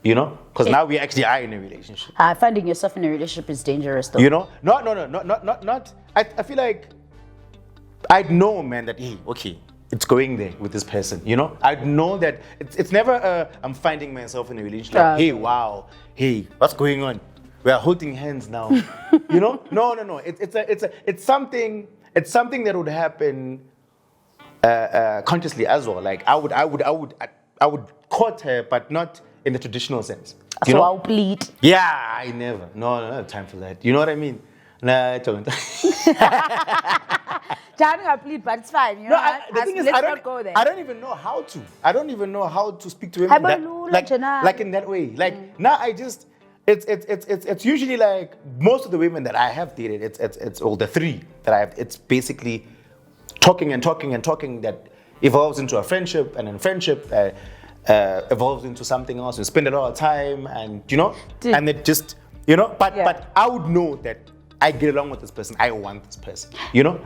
Because now we actually are in a relationship. Finding yourself in a relationship is dangerous, though. Not. I feel like I'd know, man, that hey, okay, it's going there with this person. I'd know that it's never. I'm finding myself in a relationship. Hey, wow, hey, what's going on? We are holding hands now. No. It's something that would happen consciously as well. I would court her, but not in the traditional sense. So I'll plead. Yeah, I never. No, I don't have time for that. You know what I mean? Nah, I don't. I plead, but it's fine. Let's not go there. I don't even know how to. I don't even know how to speak to women in that way. Now I just. It's usually most of the women that I have dated. It's all the 3 that I have. It's basically talking that evolves into a friendship, and then friendship. Evolves into something else. You spend a lot of time, and and it just But I would know that I get along with this person. I want this person.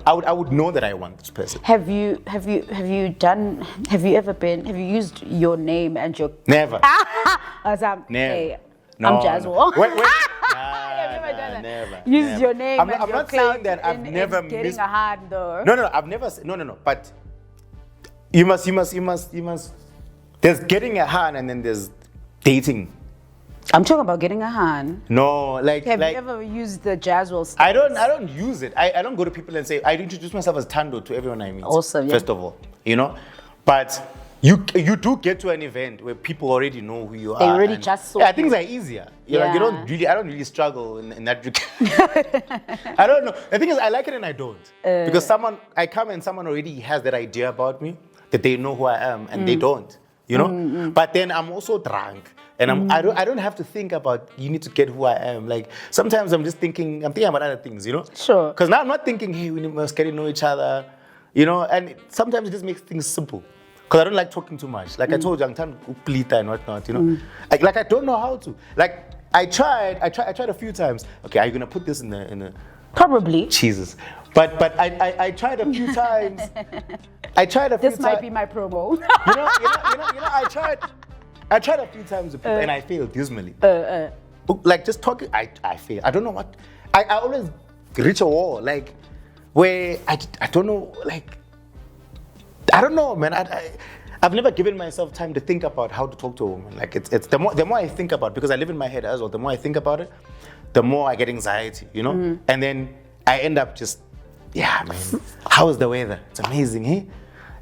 I would know that I want this person. Have you used your name and your never? Never. Hey, No, I'm Jazzuelle. Wait. Never. Use your name. I'm and your not clout saying that I've never getting a hand though. No, I've never. No. But you must. There's getting a hand and then there's dating. I'm talking about getting a hand. No, like Have like, you ever used the Jazzuelle stance? I don't use it. I don't go to people and say I introduce myself as Tando to everyone I meet. Awesome, yeah. First of all, you know, but you do get to an event where people already know who you are. They already and, just saw yeah, you. things are easier. You know, Yeah. I don't really struggle in that regard. I don't know. The thing is, I like it and I don't because I come and someone already has that idea about me that they know who I am and they don't. You know, but then I'm also drunk. And I don't have to think about you need to get who I am. Like sometimes I'm thinking about other things, you know? Sure. Because now I'm not thinking, hey, we must get to know each other, you know? And sometimes it just makes things simple. Because I don't like talking too much. Like I told you, I'm trying to plita and whatnot, you know? Like I don't know how to. Like I tried a few times. Okay, are you gonna put this in the Probably. Jesus. But I tried a few times. This might be my promo. You know, I tried a few times with people and I failed dismally. Like just talking, I failed. I don't know what. I always reach a wall, like where I don't know, like I don't know, man. I've never given myself time to think about how to talk to a woman. Like it's the more I think about it, because I live in my head as well. The more I think about it, the more I get anxiety, you know. And then I end up just, yeah, man. How is the weather? It's amazing, hey.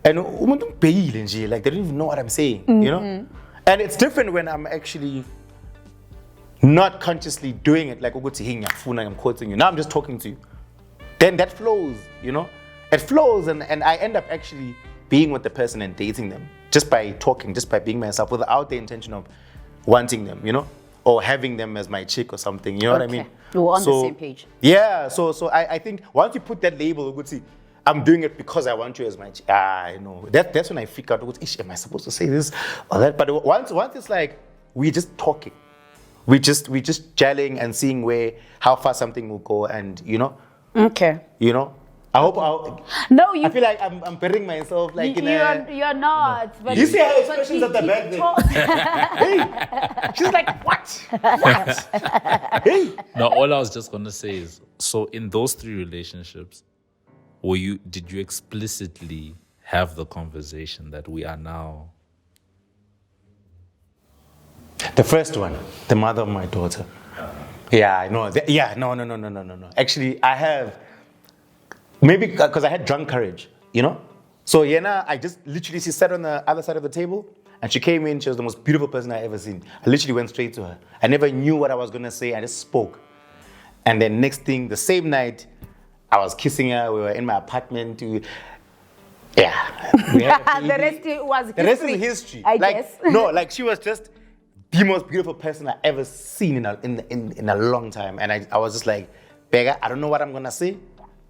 And like they don't even know what I'm saying, you know. And it's different when I'm actually not consciously doing it, like I'm quoting you. Now I'm just talking to you. Then that flows, you know? It flows and I end up actually being with the person and dating them just by talking, just by being myself without the intention of wanting them, you know? Or having them as my chick or something, you know what I mean? We're on the same page. Yeah, so I think once you put that label, I'm doing it because I want you as my chick. I know. That's when I freak out. Am I supposed to say this or that? But once it's like we're just talking, we just gelling and seeing how far something will go, and you know. Okay. You know, I hope. No, you. I feel like I'm burying myself like You're not. But you see her expressions at the back there. Hey, she's like, what? What? Hey. Now, all I was just gonna say is, so in those 3 relationships, did you explicitly have the conversation that we are now? The first one, the mother of my daughter. Yeah, I know. No. Actually, I have, maybe because I had drunk courage, you know? So Yena, she sat on the other side of the table and she came in, she was the most beautiful person I ever seen. I literally went straight to her. I never knew what I was gonna say, I just spoke. And then next thing, the same night, I was kissing her, we were in my apartment. We had a baby. The rest is history. I guess. No, like she was just the most beautiful person I ever seen in a long time. And I was just like, Bega, I don't know what I'm gonna say.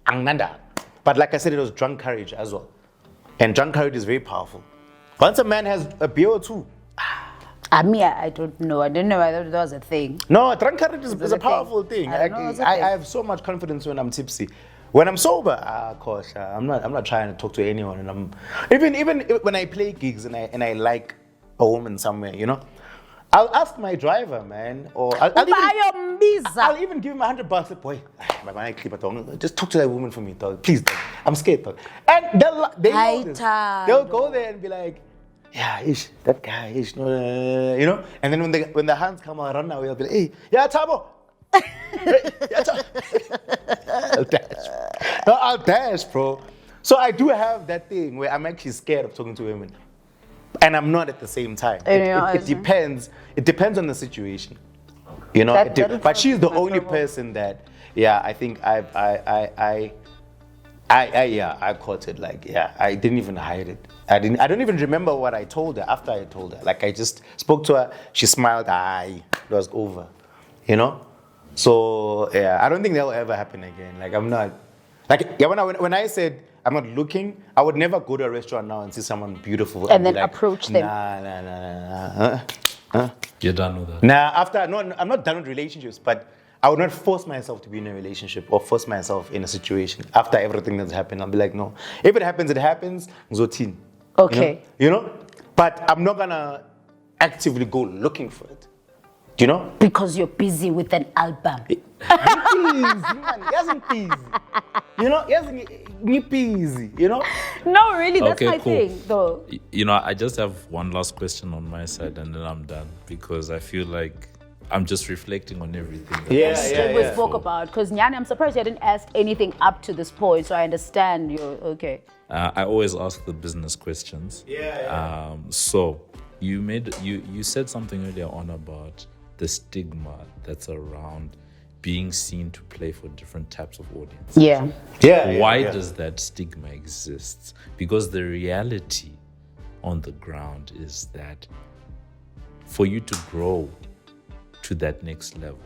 Angnanda. But like I said, it was drunk courage as well. And drunk courage is very powerful. Once a man has a beer or two. I mean, I don't know. I didn't know whether that was a thing. No, drunk courage is a powerful thing. I have so much confidence when I'm tipsy. When I'm sober, of course, I'm not trying to talk to anyone. And I'm even when I play gigs and I like a woman somewhere, you know, I'll ask my driver, man, or I'll even give him $100. Boy, just talk to that woman for me, dog. Please, dog. I'm scared, dog. And they know this. They'll go there and be like, yeah, that guy, you know. And then when the hands come out, run away, I'll be like, hey, yeah, Tabo. I'll dash, bro. So I do have that thing where I'm actually scared of talking to women, and I'm not at the same time. It depends. It depends on the situation, you know. But she's the only person that, I think I caught it. Like, I didn't even hide it. I don't even remember what I told her after I told her. Like, I just spoke to her. She smiled. It was over, you know. So I don't think that will ever happen again. Like, I'm not. Like, when I said I'm not looking, I would never go to a restaurant now and see someone beautiful and then like, approach them. Nah. You're done with that. I'm not done with relationships, but I would not force myself to be in a relationship or force myself in a situation. After everything that's happened, I'll be like, no. If it happens, it happens. Zotin. Okay. You know? But I'm not gonna actively go looking for it. Do you know? Because you're busy with an album. Please, man, please. You know, busy, you know? No, really, that's Okay, my cool. thing, though. You know, I just have one last question on my side, and then I'm done, because I feel like I'm just reflecting on everything that We spoke about, because Nyani, I'm surprised you didn't ask anything up to this point, so I understand you're okay. I always ask the business questions. So you said something earlier on about the stigma that's around being seen to play for different types of audiences. Why does that stigma exist? Because the reality on the ground is that for you to grow to that next level,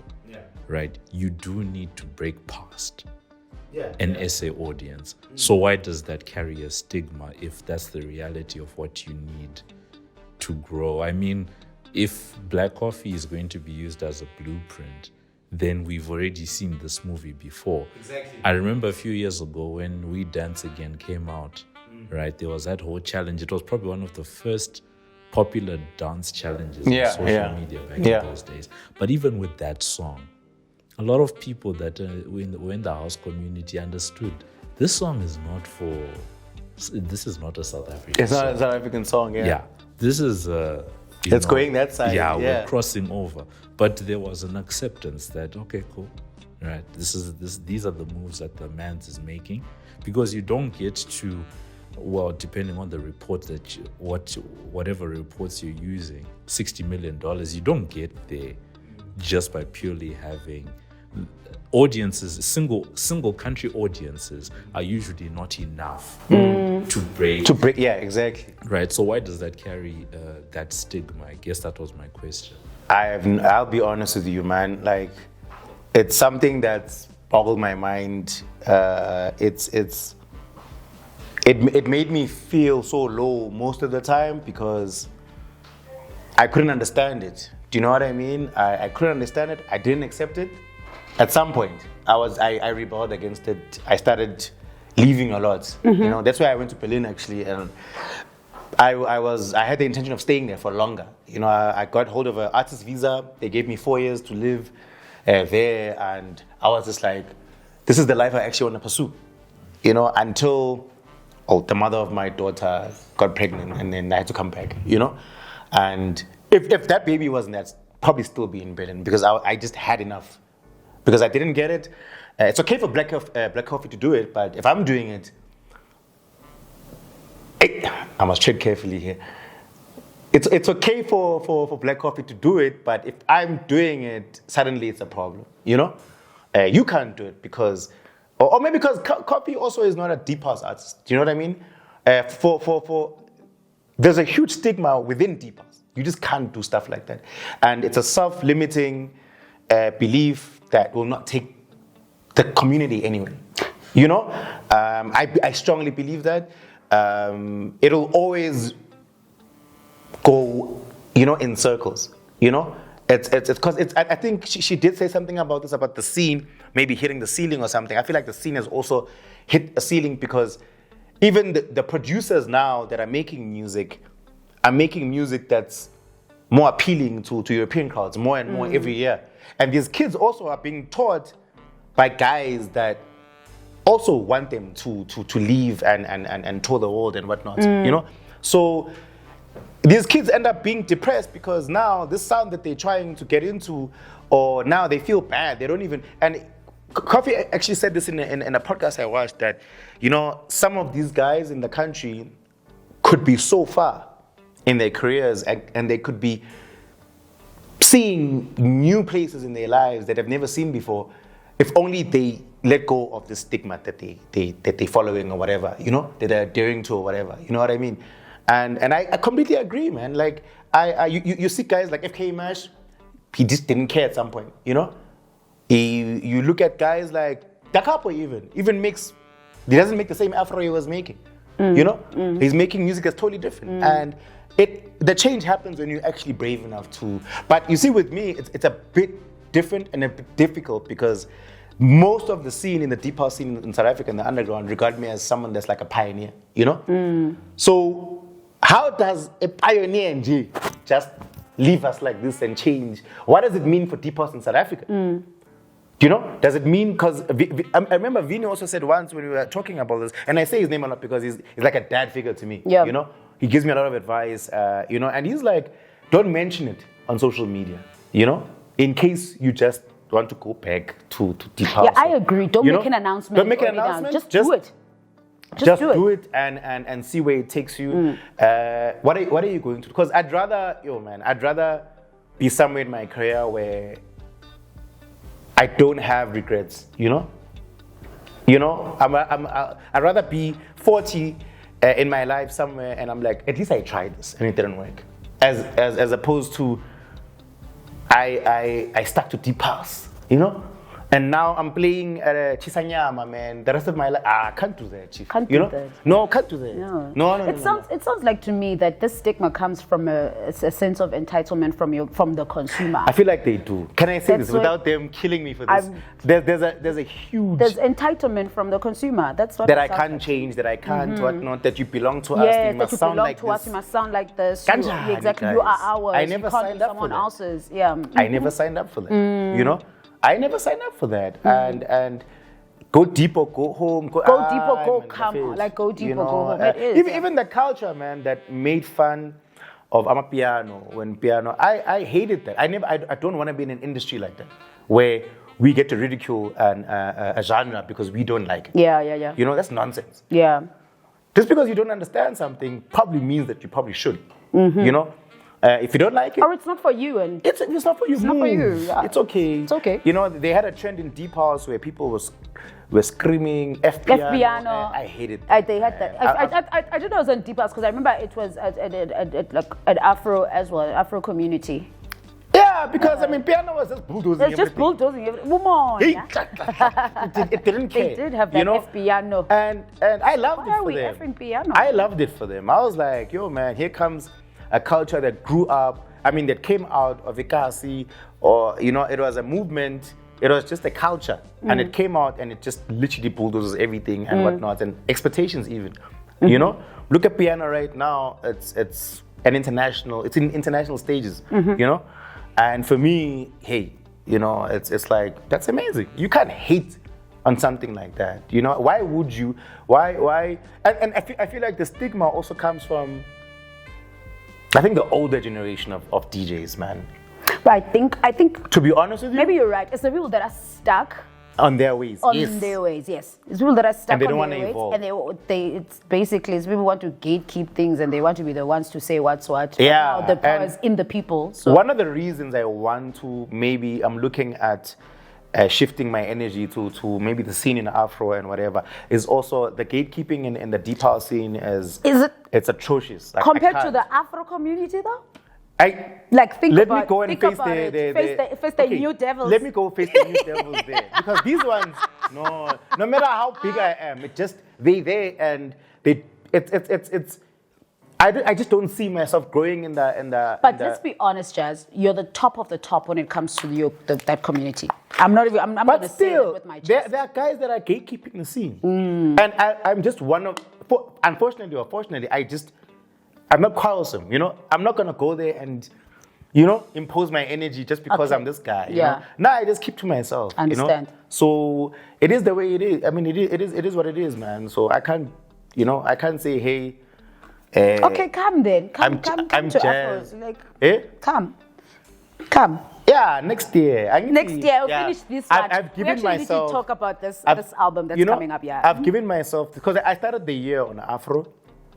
right, you do need to break past an SA audience. So why does that carry a stigma if that's the reality of what you need to grow? I mean, if black coffee is going to be used as a blueprint, then we've already seen this movie before. Exactly. I remember a few years ago when We Dance Again came out, right? There was that whole challenge. It was probably one of the first popular dance challenges on social media back in those days. But even with that song, a lot of people that were in the house community understood this song is not this is not a South African It's not a South African song, This is it's going that side. We're crossing over. But there was an acceptance that, okay, cool, right? These are the moves that the man's is making, because you don't get to, well, depending on the report that whatever reports you're using, $60 million, you don't get there just by purely having audiences. Single country audiences are usually not enough to break. Exactly. Right. So why does that carry that stigma? I guess that was my question. I'll be honest with you, man. Like, it's something that's boggled my mind. It made me feel so low most of the time because I couldn't understand it. Do you know what I mean? I couldn't understand it. I didn't accept it. At some point, I rebelled against it. I started leaving a lot. You know, that's why I went to Berlin actually, and I had the intention of staying there for longer. You know, I got hold of an artist visa. They gave me 4 years to live there, and I was just like, this is the life I actually want to pursue. You know, until the mother of my daughter got pregnant, and then I had to come back. You know, and if that baby wasn't there, I'd probably still be in Berlin because I just had enough. Because I didn't get it. It's okay for black coffee to do it, but if I'm doing it, I must tread carefully here. It's okay for black coffee to do it, but if I'm doing it, suddenly it's a problem. You know, you can't do it because, or maybe because coffee also is not a deep house artist. Do you know what I mean? There's a huge stigma within deep house. You just can't do stuff like that, and it's a self-limiting belief that will not take the community anywhere. You know, I strongly believe that it'll always go, you know, in circles. You know, it's because I think she did say something about this, about the scene maybe hitting the ceiling or something. I feel like the scene has also hit a ceiling because even the producers now that are making music that's more appealing to European crowds more and more every year. And these kids also are being taught by guys that also want them to leave and tour the world and whatnot, you know? So these kids end up being depressed because now this sound that they're trying to get into, or now they feel bad, they don't even, and Coffee actually said this in a podcast I watched that, you know, some of these guys in the country could be so far in their careers and they could be seeing new places in their lives that they've never seen before if only they let go of the stigma that they're following or whatever, you know, that they're adhering to or whatever, you know what I mean? And I completely agree, man. Like, you see guys like FK Mash, he just didn't care at some point, you know? You look at guys like Dakapo even makes, he doesn't make the same afro he was making, you know? He's making music that's totally different. And the change happens when you're actually brave enough to, but you see with me, it's a bit different and a bit difficult because most of the scene in the deep house scene in South Africa and the underground regard me as someone that's like a pioneer, you know? So how does a pioneer in G just leave us like this and change? What does it mean for deep house in South Africa? Do You know, does it mean, because I remember Vini also said once when we were talking about this, and I say his name a lot because he's like a dad figure to me. Yeah. You know, he gives me a lot of advice, you know, and he's like, don't mention it on social media, you know, in case you just want to go back to deep house. Yeah, I agree. Don't make an announcement. Don't make an announcement. Just do it. Just do it and see where it takes you. What are you going to do? Because I'd rather be somewhere in my career where I don't have regrets, you know? You know, I'd rather be 40 in my life somewhere and I'm like, at least I tried this and it didn't work. As opposed to I stuck to deep house, you know? And now I'm playing Chisanyama, man. The rest of my life, I can't do that, Chief. Can't do that. No, can't do that. No. It sounds like to me that this stigma comes from a sense of entitlement from the consumer. I feel like they do. Can I say this without them killing me for this? There's a huge... There's entitlement from the consumer. That's what that I can't change, that I can't, whatnot, that you belong to us, you must sound like this. Us, you must sound like this. Exactly, you are ours. I never signed up for that. Else's. Yeah. I never signed up for that, you know? I never signed up for that. And go deep or go home. Go deep or go come. Like go deep or go home. It is. Even the culture, man, that made fun of piano. I hated that. I don't want to be in an industry like that, where we get to ridicule a genre because we don't like it. Yeah. You know, that's nonsense. Yeah. Just because you don't understand something probably means that you probably should. You know? If you don't like it, or it's not for you, and it's not for you. It's not for you. Yeah. It's okay. It's okay. You know, they had a trend in deep house where people were screaming F piano. I hated that. They had that. I didn't know it was on deep house because I remember it was at Afro as well, Afro community. Yeah, because I mean, piano was just bulldozing. It's just bulldozing. Woman. It didn't care. They did have that F piano. And I loved it for them. Why are we effing piano? I loved it for them. I was like, yo, man, here comes a culture that grew up, that came out of Ikasi, or, you know, it was a movement, it was just a culture, and it came out and it just literally bulldozes everything and whatnot, and expectations even, you know? Look at piano right now, it's in international stages, you know? And for me, hey, you know, it's like, that's amazing. You can't hate on something like that, you know? Why would you? Why? And I feel like the stigma also comes from, I think, the older generation of DJs, man. But I think. To be honest with you, maybe you're right. It's the people that are stuck on their ways. Their ways, yes. It's people that are stuck and they don't on their ways, evolve. And it's people want to gatekeep things, and they want to be the ones to say what's what. Yeah, now the power is in the people. So one of the reasons I want to, I'm looking at shifting my energy to maybe the scene in Afro and whatever, is also the gatekeeping in the deep house scene it's atrocious. Like, compared to the Afro community, though? Let me go and face the new devils. Let me go face the new devils there, because these ones, no matter how big I am, they there, and it's. I just don't see myself growing in the. But let's be honest, Jazz. You're the top of the top when it comes to that community. I'm not even. I'm going to say it with my chest. There are guys that are gatekeeping the scene, and I'm just one of. Unfortunately or fortunately, I'm not quarrelsome. You know, I'm not going to go there and, you know, impose my energy just because I'm this guy. You know? Now I just keep to myself. Understand. You know? So it is the way it is. I mean, it is what it is, man. So I can't say, hey. Okay, come then. Come to Afros. Like, come. Yeah, next year. We'll finish this one. I've given myself. Need to talk about this album that's coming up. Yeah. I've given myself, because I started the year on Afro,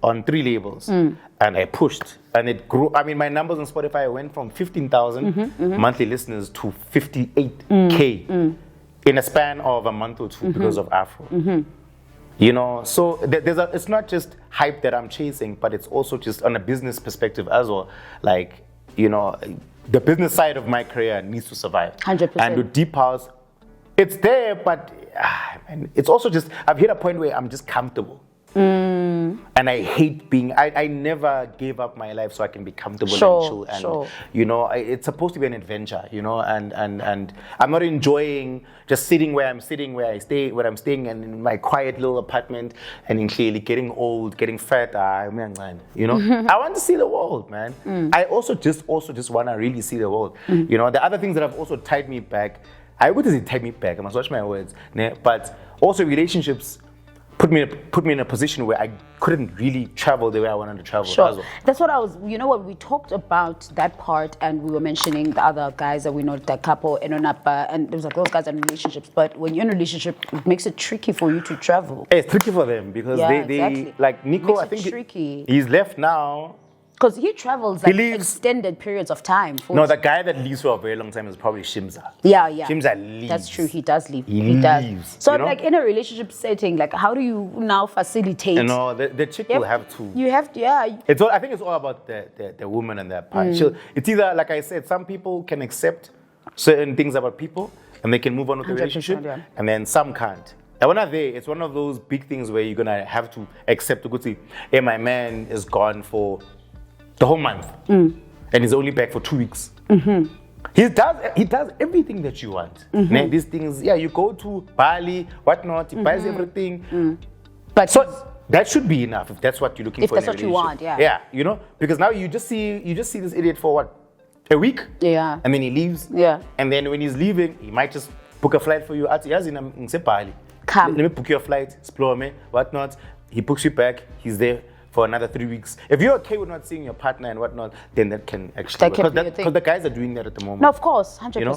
on 3 labels, and I pushed, and it grew. I mean, my numbers on Spotify went from 15,000 monthly listeners to 58K in a span of a month or two because of Afro. You know, so it's not just hype that I'm chasing, but it's also just on a business perspective as well. Like, you know, the business side of my career needs to survive. 100%. And with deep house, it's there, but it's also just, I've hit a point where I'm just comfortable. And I hate being, I never gave up my life so I can be comfortable and chill. And, you know, it's supposed to be an adventure, you know, and I'm not enjoying just sitting where I'm staying and in my quiet little apartment and in clearly getting old, getting fat, you know. I want to see the world, man. I also just want to really see the world. You know, the other things that have also tied me back, I would take me back. I must watch my words. Ne? But also relationships put me in a position where I couldn't really travel the way I wanted to travel. Sure. As well. That's what I was, you know what, we talked about that part and we were mentioning the other guys that we know, the couple, Enonapa, and there was like those guys in relationships. But when you're in a relationship, it makes it tricky for you to travel. It's tricky for them because they exactly. like Nico, Makes I think tricky. he's left now. Because he travels like extended periods of time. No, the guy that leaves for a very long time is probably Shimza. Yeah. Shimza leaves. That's true. He does leave. He does. So, you know? like in a relationship setting, like how do you now facilitate? You know, the chick will have to. You have to, yeah. I think it's all about the woman and that part. It's either, like I said, some people can accept certain things about people and they can move on with the relationship, and then some can't. And when it's one of those big things where you're gonna have to accept to go see, hey, my man is gone for the whole month, and he's only back for 2 weeks. He does everything that you want. These things, you go to Bali, whatnot. He buys everything. But so that should be enough if that's what you're looking for. If that's what you want, Yeah, you know, because now you just see this idiot for what, a week? Yeah. And then he leaves. Yeah. And then when he's leaving, he might just book a flight for you. In Bali. Come. Let me book your flight, explore me, whatnot. He books you back. He's there for another 3 weeks. If you're okay with not seeing your partner and whatnot, then that can actually work. Because the guys are doing that at the moment. No, of course, 100%. You know?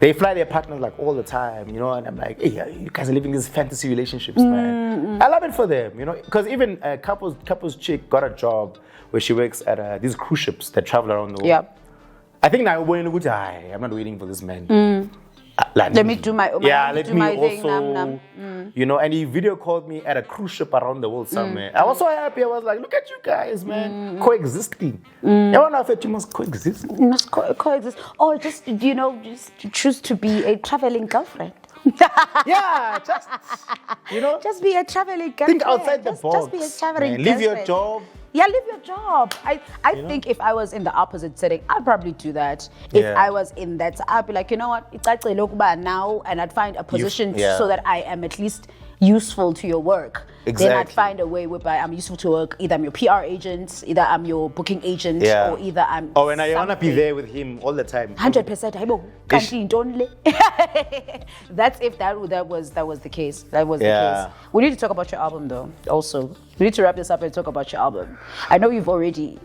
They fly their partners like all the time, you know, and I'm like, hey, you guys are living these fantasy relationships, man. I love it for them, you know, because even couples chick got a job where she works at these cruise ships that travel around the world. Yeah. I think now I'm not waiting for this man. Let me do my let me also thing, you know, and he video called me at a cruise ship around the world somewhere. I was so happy. I was like, look at you guys, man, coexisting. Everyone I thought you must coexist. You must coexist. Or just, you know, just choose to be a traveling girlfriend. Just, you know. Just be a traveling girlfriend. Think outside the box. Just be a traveling girlfriend. Leave your job. Yeah, leave your job. I think if I was in the opposite setting, I'd probably do that. If I was in that, I'd be like, you know what, it's actually now, and I'd find a position so that I am at least useful to your work. Exactly. Then I'd find a way whereby I'm useful to work. Either I'm your PR agent, either I'm your booking agent, or either I'm. Oh, and I want to be there with him all the time. 100%. That's if that was the case. That was the case. We need to talk about your album, though. Also, we need to wrap this up and talk about your album. I know you've already.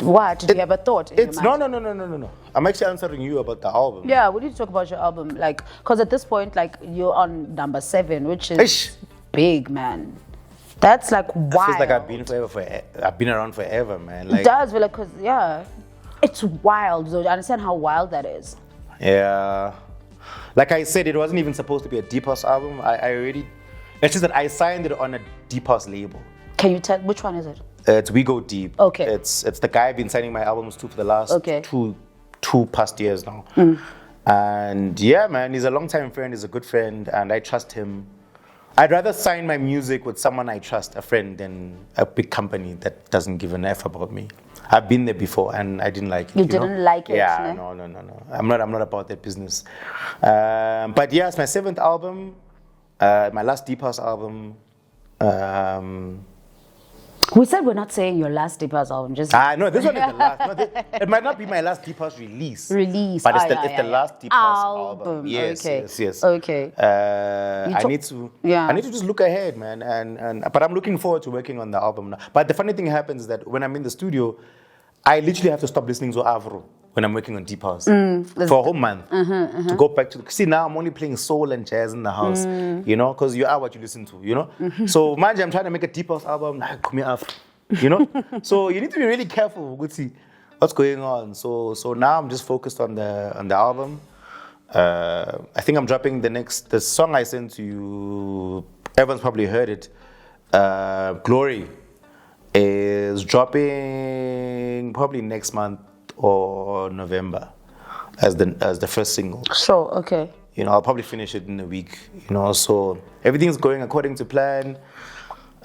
What? Do you have a thought? No. I'm actually answering you about the album. Yeah, we need to talk about your album, like, because at this point, like, you're on number 7, which is big, man. That's like wild. It feels like I've been around forever, man. Like, it does, but because it's wild. So I understand how wild that is. Yeah, like I said, it wasn't even supposed to be a deep house album. It's just that I signed it on a deep house label. Can you tell which one is it? It's We Go Deep. Okay. It's the guy I've been signing my albums to for the last two past years now. And yeah, man, he's a long-time friend. He's a good friend, and I trust him. I'd rather sign my music with someone I trust, a friend, than a big company that doesn't give an F about me. I've been there before, and I didn't like it. You didn't like it? Yeah, no. I'm not about that business. But yeah, it's my 7th album, my last deep house album. We said we're not saying your last deep house album. Just no, this one is the last. No, it might not be my last deep house release. But it's the last deep house album. Yes. Okay. I need to just look ahead, man. But I'm looking forward to working on the album now. But the funny thing happens is that when I'm in the studio, I literally have to stop listening to Avro when I'm working on deep house for a whole month to go back to. See, now I'm only playing soul and jazz in the house, you know, because you are what you listen to, you know. So, mind you, I'm trying to make a deep house album. Come here, Afro, you know. So you need to be really careful to see what's going on. So now I'm just focused on the album. I think I'm dropping the song I sent to you. Everyone's probably heard it. Glory is dropping probably next month or November as the first single. Sure, okay. You know, I'll probably finish it in a week, you know, so everything's going according to plan.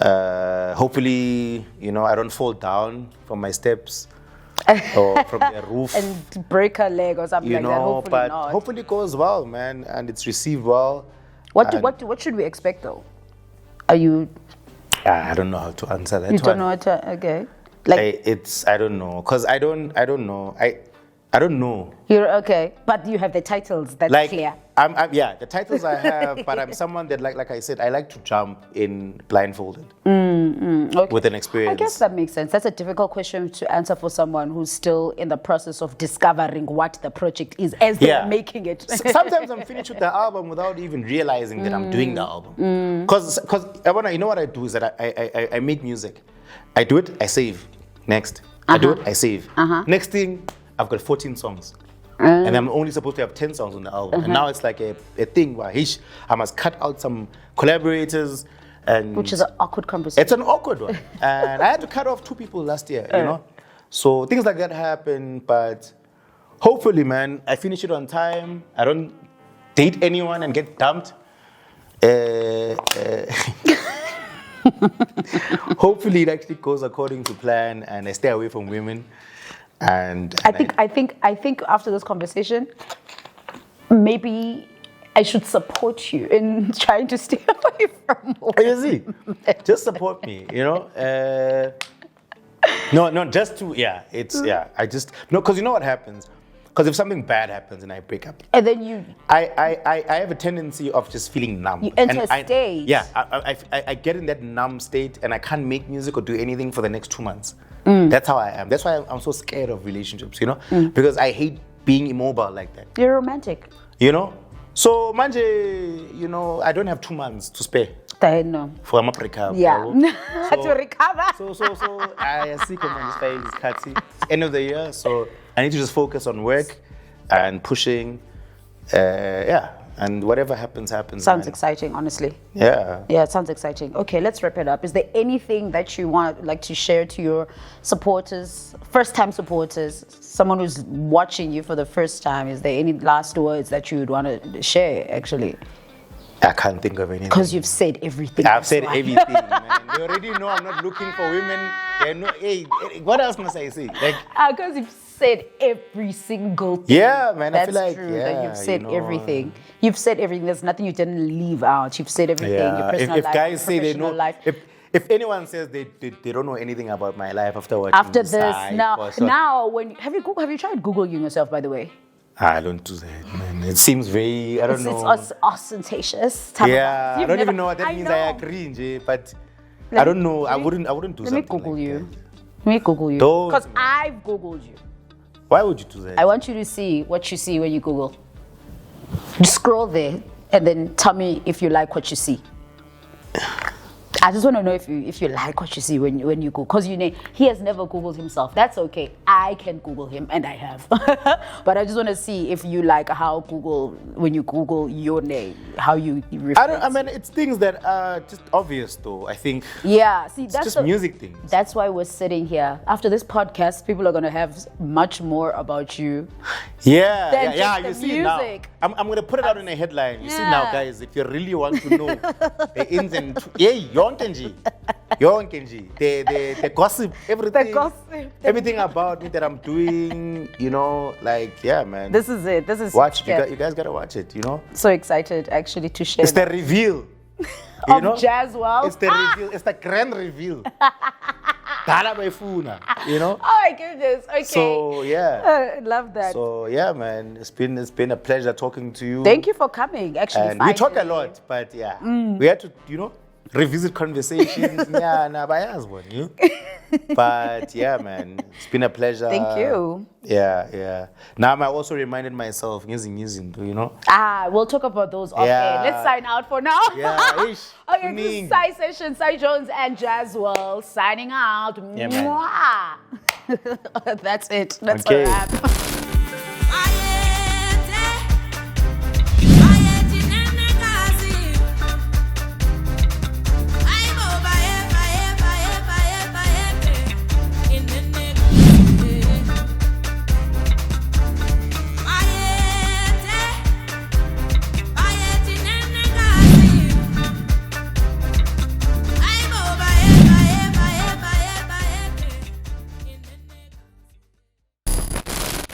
Hopefully, you know, I don't fall down from my steps or from the roof. And break a leg or something like that, hopefully not. Hopefully it goes well, man, and it's received well. What should we expect, though? Are you... I don't know how to answer that. You don't know how to... Okay. I don't know, because I don't know. I don't know. You're okay, but you have the titles. That's Like, clear. yeah, the titles I have, but I'm someone that, like I said, I like to jump in blindfolded Okay. with an experience. I guess that makes sense. That's a difficult question to answer for someone who's still in the process of discovering what the project is as they're making it. Sometimes I'm finished with the album without even realizing that I'm doing the album. Because you know what I do is that I make music. I do it, I save. Next. I do it, I save. Next thing, I've got 14 songs. And I'm only supposed to have 10 songs on the album. And now it's like a thing where I must cut out some collaborators. Which is an awkward conversation. It's an awkward one. And I had to cut off 2 people last year, you know? So things like that happen, but hopefully, man, I finish it on time. I don't date anyone and get dumped. Hopefully it actually goes according to plan and I stay away from women. And I think after this conversation, maybe I should support you in trying to stay away from women. You see, just support me, you know. No, just to because you know what happens. Because if something bad happens and I break up, and then I have a tendency of just feeling numb. You enter a state. Yeah, I get in that numb state and I can't make music or do anything for the next 2 months. That's how I am. That's why I'm so scared of relationships, you know, because I hate being immobile like that. You're romantic. You know? So, manje, you know, I don't have 2 months to spare. I know. For a recover. Yeah. To recover. So I see end of the year, so I need to just focus on work and pushing. And whatever happens. Sounds exciting, honestly. Yeah. Yeah, it sounds exciting. Okay, let's wrap it up. Is there anything that you want like to share to your supporters, first-time supporters, someone who's watching you for the first time? Is there any last words that you would want to share, actually? I can't think of anything. Because you've said everything. I've said everything, man. They already know I'm not looking for women. They know, hey, what else must I say? Like, because you've said every single thing. Yeah, man. That's I feel like true. That you've said everything. You've said everything. There's nothing you didn't leave out. You've said everything. Yeah. Your personal If life, guys say they know, life. if anyone says they don't know anything about my life after watching this, now when have you tried Googling yourself, by the way? I don't do that, man. It seems very, I don't know. It's ostentatious. Yeah, I don't even know what that means. I agree, Nje, but I don't know. I wouldn't do something. Let me Google like you. that. Let me Google you. Because I've Googled you. Why would you do that? I want you to see what you see when you Google. Just scroll there and then tell me if you like what you see. I just want to know if you like what you see when you Google. Because he has never Googled himself. That's okay. I can Google him, and I have. But I just want to see if you like how when you Google your name, how you refer. I mean, it's things that are just obvious, though, I think. Yeah, see, that's just music things. That's why we're sitting here. After this podcast, people are going to have much more about you. Yeah, you see now. I'm going to put it out in a headline. You see now, guys, if you really want to know the ins and the gossip, everything about me that I'm doing, like, yeah, man. This is it. Watch it. You guys gotta watch it, So excied actually to share. It's the reveal. Of Jazzuelle. It's the reveal. It's the grand reveal. Oh my goodness. Okay. So yeah. I love that. So yeah, man. It's been a pleasure talking to you. Thank you for coming. Actually, and we talk a lot, but yeah, we had to, revisit conversations. But yeah, man, it's been a pleasure. Thank you. Yeah. Now I also reminded myself, we'll talk about those off air. Let's sign out for now. Yeah, okay, this is Sai Session, Sai Jones and Jazzuelle signing out. Yeah, man. That's it. That's a wrap.